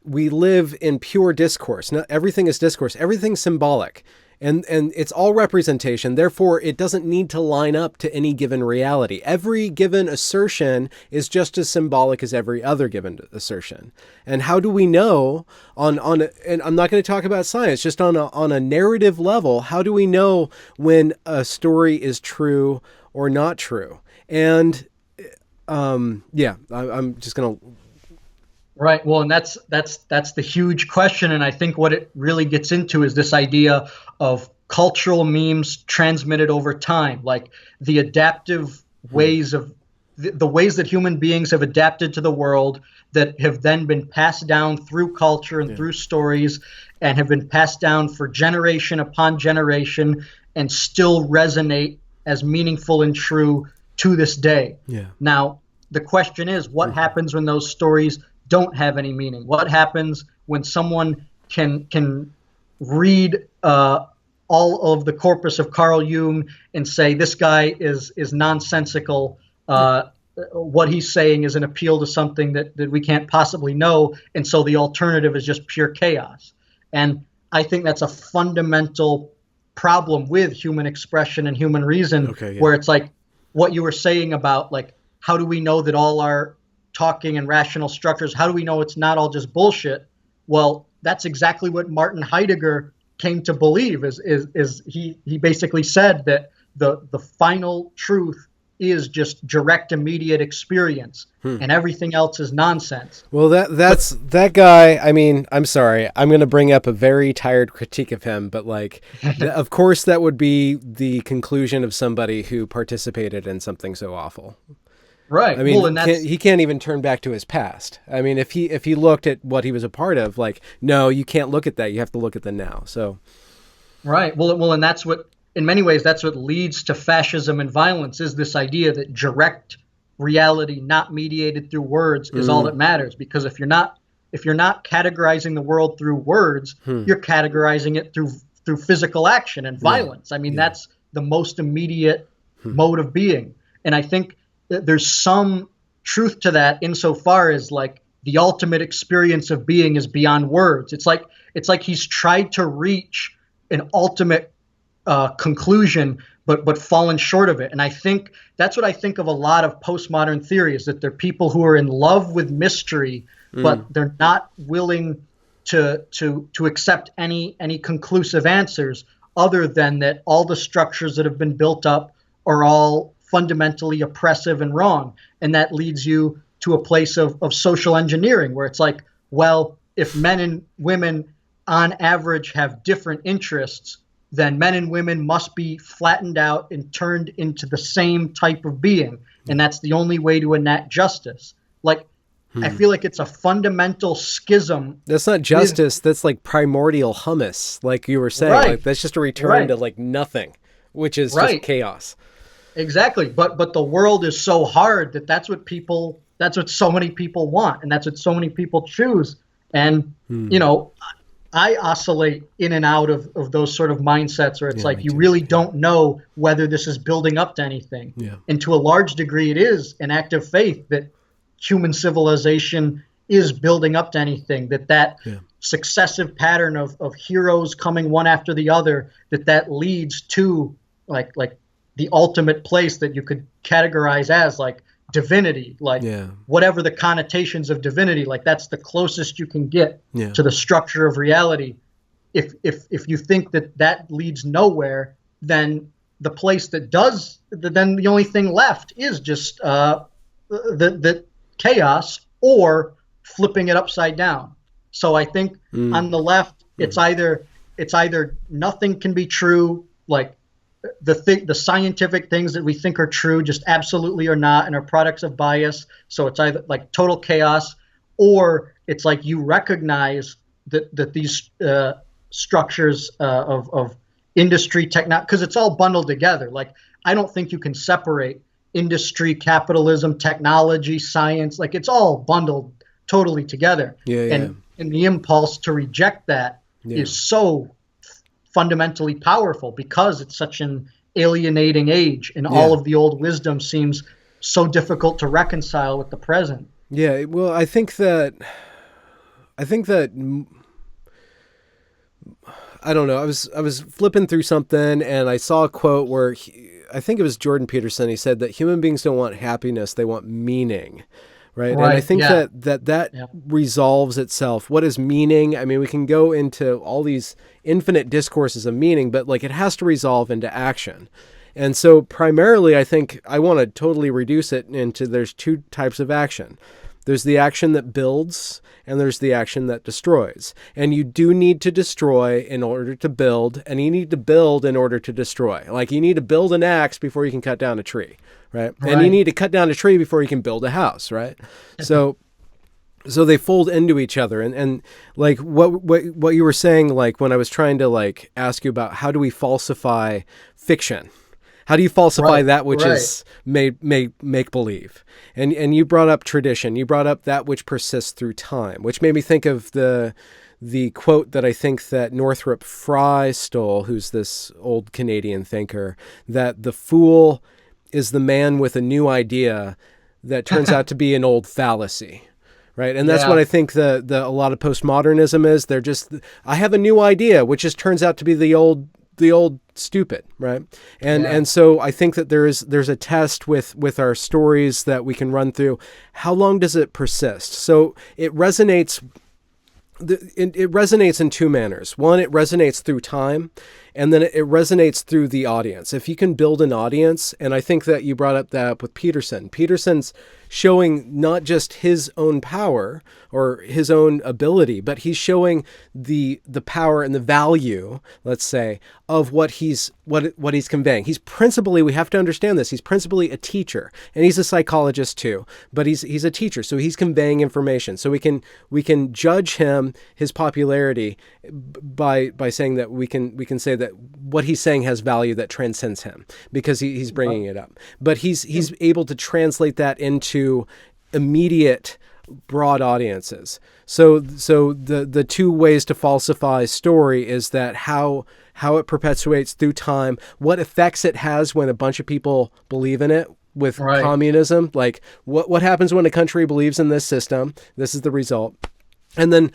S1: we live in pure discourse. Not everything is discourse. Everything's symbolic. And it's all representation. Therefore, it doesn't need to line up to any given reality. Every given assertion is just as symbolic as every other given assertion. And how do we know and I'm not going to talk about science, just on a narrative level, how do we know when a story is true or not true? And I'm just going to.
S2: Right. Well, and that's the huge question. And I think what it really gets into is this idea of cultural memes transmitted over time, like the adaptive ways of the ways that human beings have adapted to the world that have then been passed down through culture and through stories and have been passed down for generation upon generation and still resonate as meaningful and true to this day. Yeah. Now, the question is, what happens when those stories don't have any meaning? What happens when someone can read all of the corpus of Carl Jung and say this guy is nonsensical? What he's saying is an appeal to something that we can't possibly know, and so the alternative is just pure chaos. And I think that's a fundamental problem with human expression and human reason, where it's like what you were saying about, like, how do we know that all our talking and rational structures, how do we know it's not all just bullshit? Well, that's exactly what Martin Heidegger came to believe. Is he basically said that the final truth is just direct, immediate experience, and everything else is nonsense.
S1: Well, that guy. I mean, I'm sorry, I'm going to bring up a very tired critique of him, but like, of course, that would be the conclusion of somebody who participated in something so awful.
S2: Right.
S1: I mean, he can't even turn back to his past. I mean, if he looked at what he was a part of, like, no, you can't look at that. You have to look at the now. So,
S2: right. Well, and that's what, in many ways, that's what leads to fascism and violence, is this idea that direct reality, not mediated through words, is all that matters. Because if you're not categorizing the world through words, you're categorizing it through physical action and violence. I mean, that's the most immediate mode of being. And I think there's some truth to that insofar as, like, the ultimate experience of being is beyond words. It's like he's tried to reach an ultimate conclusion, but fallen short of it. And I think that's what I think of a lot of postmodern theory, is that they're people who are in love with mystery, but they're not willing to accept any conclusive answers, other than that all the structures that have been built up are all fundamentally oppressive and wrong. And that leads you to a place of social engineering, where it's like, well, if men and women on average have different interests, then men and women must be flattened out and turned into the same type of being. And that's the only way to enact justice. Like, I feel like it's a fundamental schism.
S1: That's not justice. That's like primordial hummus, like you were saying. Like, that's just a return to like nothing, which is just chaos.
S2: Exactly. But the world is so hard that's what so many people want, and that's what so many people choose. And, I oscillate in and out of those sort of mindsets where it's like, you really don't know whether this is building up to anything. Yeah. And to a large degree, it is an act of faith that human civilization is building up to anything, that successive pattern of heroes coming one after the other, that leads to like the ultimate place that you could categorize as like divinity, like whatever the connotations of divinity, like that's the closest you can get to the structure of reality. If you think that leads nowhere, then the place that does, then the only thing left is just the chaos, or flipping it upside down. So I think on the left, it's either nothing can be true, like the scientific things that we think are true just absolutely are not and are products of bias. So it's either like total chaos, or it's like you recognize that these structures of industry, technology, because it's all bundled together. Like, I don't think you can separate industry, capitalism, technology, science. Like, it's all bundled totally together. And the impulse to reject that is so fundamentally powerful, because it's such an alienating age, and all of the old wisdom seems so difficult to reconcile with the present.
S1: Yeah, well, I think that I don't know. I was flipping through something and I saw a quote where I think it was Jordan Peterson. He said that human beings don't want happiness; they want meaning, right? And I think that resolves itself. What is meaning? I mean, we can go into all these infinite discourses of meaning, but like it has to resolve into action. And so primarily, I think I want to totally reduce it into there's two types of action. There's the action that builds and there's the action that destroys. And you do need to destroy in order to build, and you need to build in order to destroy. Like you need to build an axe before you can cut down a tree, right? And you need to cut down a tree before you can build a house, right? So they fold into each other. And like what you were saying, like when I was trying to like ask you about how do we falsify fiction? How do you falsify that which is make believe? And you brought up tradition. You brought up that which persists through time, which made me think of the quote that I think that Northrop Frye stole, who's this old Canadian thinker, that the fool is the man with a new idea that turns out to be an old fallacy. Right. And that's what I think a lot of postmodernism is. They're just, I have a new idea, which just turns out to be the old stupid, right? And so I think that there's a test with our stories that we can run through. How long does it persist? So it resonates. It resonates in two manners. One, it resonates through time, and then it resonates through the audience. If you can build an audience, and I think that you brought up that with Peterson. Peterson's showing not just his own power or his own ability, but he's showing the power and the value, let's say, of what he's conveying. He's principally, we have to understand this, he's principally a teacher, and he's a psychologist too, but he's a teacher, so he's conveying information. So we can judge him, his popularity, by saying that we can say that what he's saying has value that transcends him because he's bringing it up. But he's able to translate that into immediate broad audiences. So the two ways to falsify story is that how it perpetuates through time, what effects it has when a bunch of people believe in it with communism, like what happens when a country believes in this system, this is the result. And then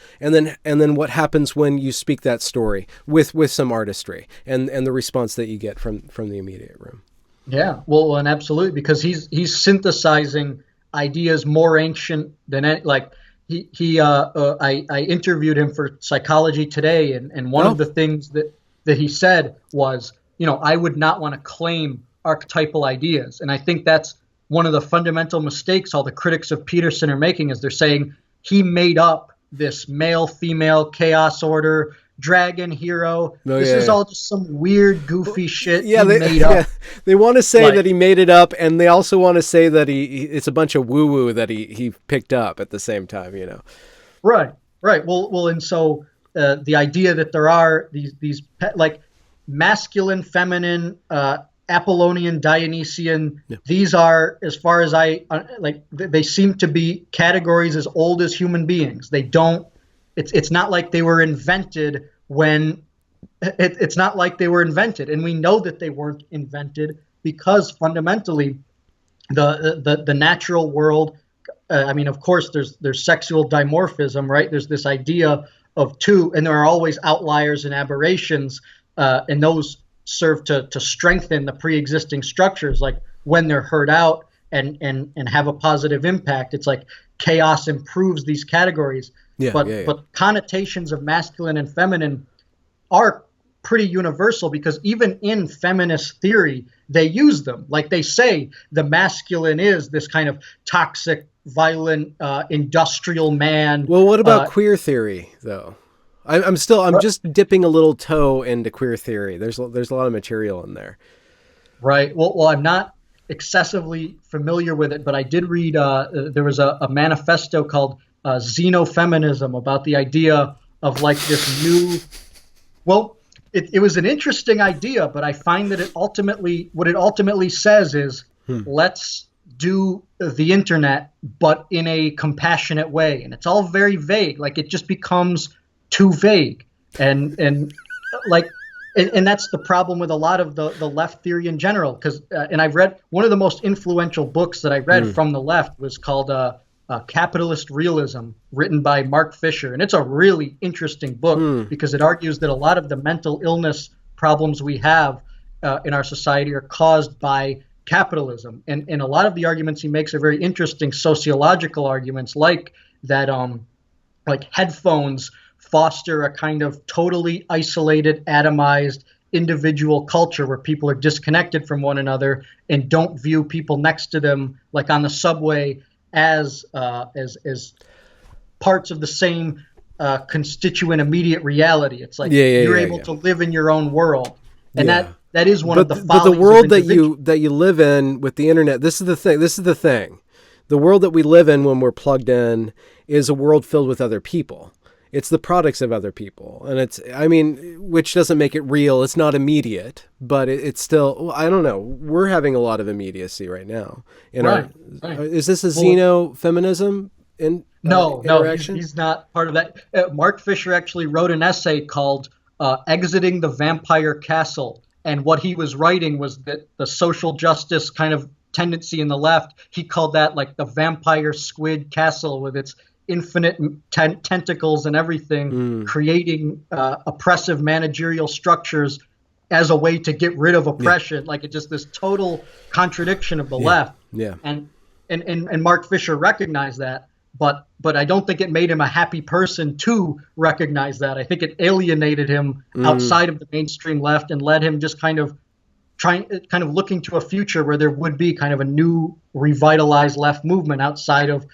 S1: what happens when you speak that story with some artistry and the response that you get from the immediate room.
S2: Yeah, well, and absolutely, because he's synthesizing ideas more ancient than any, like I interviewed him for Psychology Today, and one of the things that he said was, I would not want to claim archetypal ideas. And I think that's one of the fundamental mistakes all the critics of Peterson are making, is they're saying he made up this male, female, chaos order, dragon, hero. This is all just some weird, goofy shit he made up. Yeah.
S1: They want to say that he made it up, and they also want to say that it's a bunch of woo-woo that he picked up at the same time,
S2: Right. Well, and so the idea that there are these like masculine, feminine, Apollonian, Dionysian, these are, as far as they seem to be categories as old as human beings. They don't, it's not like they were invented it's not like they were invented. And we know that they weren't invented because fundamentally the natural world, of course there's sexual dimorphism, right? There's this idea of two, and there are always outliers and aberrations, and those serve to strengthen the pre-existing structures, like when they're heard out and have a positive impact. It's like chaos improves these categories. But connotations of masculine and feminine are pretty universal, because even in feminist theory, they use them. Like they say the masculine is this kind of toxic, violent, industrial man.
S1: Well, what about queer theory, though? I'm just dipping a little toe into queer theory. There's a lot of material in there.
S2: Right. Well, I'm not excessively familiar with it, but I did read, there was a manifesto called Xenofeminism, about the idea of like this new, well, it was an interesting idea, but I find that what it ultimately says is, let's do the internet, but in a compassionate way. And it's all very vague. Like it just becomes too vague. And like And that's the problem with a lot of the left theory in general. Because and I've read one of the most influential books that I read from the left was called Capitalist Realism, written by Mark Fisher. And it's a really interesting book because it argues that a lot of the mental illness problems we have in our society are caused by capitalism. And a lot of the arguments he makes are very interesting sociological arguments, like that like headphones foster a kind of totally isolated, atomized individual culture where people are disconnected from one another and don't view people next to them, like on the subway, as parts of the same constituent immediate reality. It's like you're able to live in your own world, and that is one of the follies.
S1: But the world that you live in with the internet, this is the thing. The world that we live in when we're plugged in is a world filled with other people. It's the products of other people. And which doesn't make it real. It's not immediate, but it's still, I don't know. We're having a lot of immediacy right now. Right. Is this a xenofeminism interaction?
S2: He's not part of that. Mark Fisher actually wrote an essay called Exiting the Vampire Castle. And what he was writing was that the social justice kind of tendency in the left, he called that like the vampire squid castle with its infinite tentacles and everything, creating oppressive managerial structures as a way to get rid of oppression. Like it's just this total contradiction of the left.
S1: Yeah.
S2: And Mark Fisher recognized that, but I don't think it made him a happy person to recognize that. I think it alienated him outside of the mainstream left and led him just kind of looking to a future where there would be kind of a new revitalized left movement outside of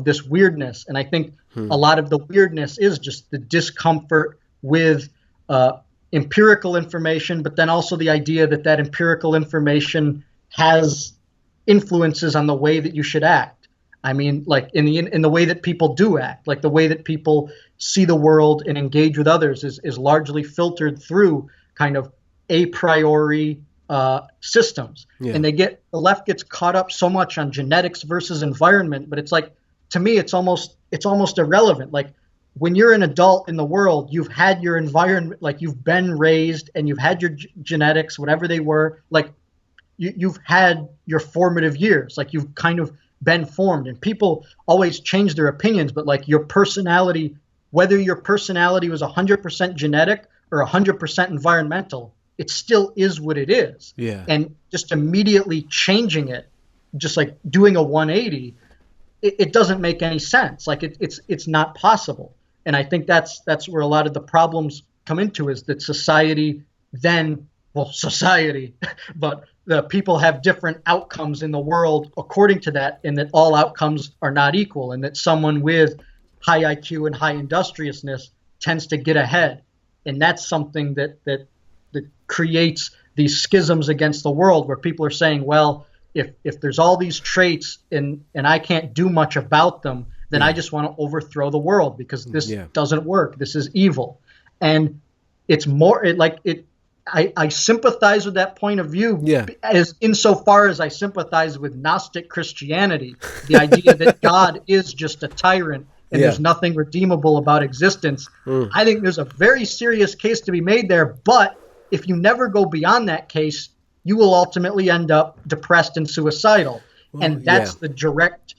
S2: this weirdness. And I think a lot of the weirdness is just the discomfort with empirical information, but then also the idea that empirical information has influences on the way that you should act. I mean, like in the way that people do act, like the way that people see the world and engage with others is largely filtered through kind of a priori systems. And the left gets caught up so much on genetics versus environment, but it's like, to me, it's almost irrelevant. Like when you're an adult in the world, you've had your environment, like you've been raised and you've had your genetics, whatever they were, like you've had your formative years, like you've kind of been formed. And people always change their opinions, but like your personality, whether your personality was 100% genetic or 100% environmental, it still is what it is.
S1: Yeah.
S2: And just immediately changing it, just like doing a 180, it doesn't make any sense. Like it's not possible. And I think that's where a lot of the problems come into, is that society, but the people have different outcomes in the world according to that, and that all outcomes are not equal, and that someone with high IQ and high industriousness tends to get ahead. And that's something that creates these schisms against the world, where people are saying, well, if there's all these traits and I can't do much about them, then I just want to overthrow the world because this doesn't work. This is evil. And it's more I sympathize with that point of view, as insofar as I sympathize with Gnostic Christianity, the idea that God is just a tyrant and there's nothing redeemable about existence. I think there's a very serious case to be made there, but if you never go beyond that case, you will ultimately end up depressed and suicidal. And that's the direct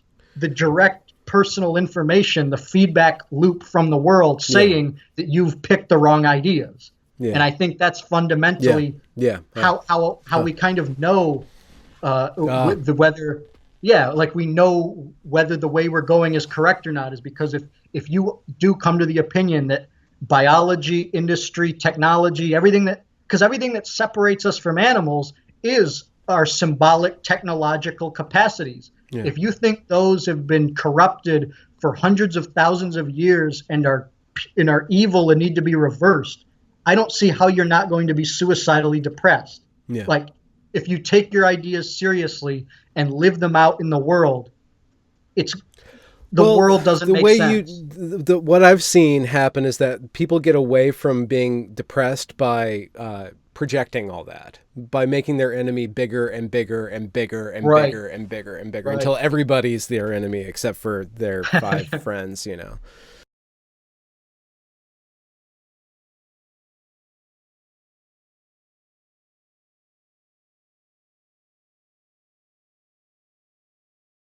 S2: personal information, the feedback loop from the world saying that you've picked the wrong ideas. And I think that's fundamentally how we kind of know whether we know whether the way we're going is correct or not, is because if you do come to the opinion that biology, industry, technology, everything that separates us from animals is our symbolic technological capacities. If you think those have been corrupted for hundreds of thousands of years and are evil and need to be reversed, I don't see how you're not going to be suicidally depressed. Like if you take your ideas seriously and live them out in the world, world doesn't make sense.
S1: What I've seen happen is that people get away from being depressed by projecting all that, by making their enemy bigger and bigger and bigger and bigger and bigger and bigger until everybody's their enemy except for their 5 friends,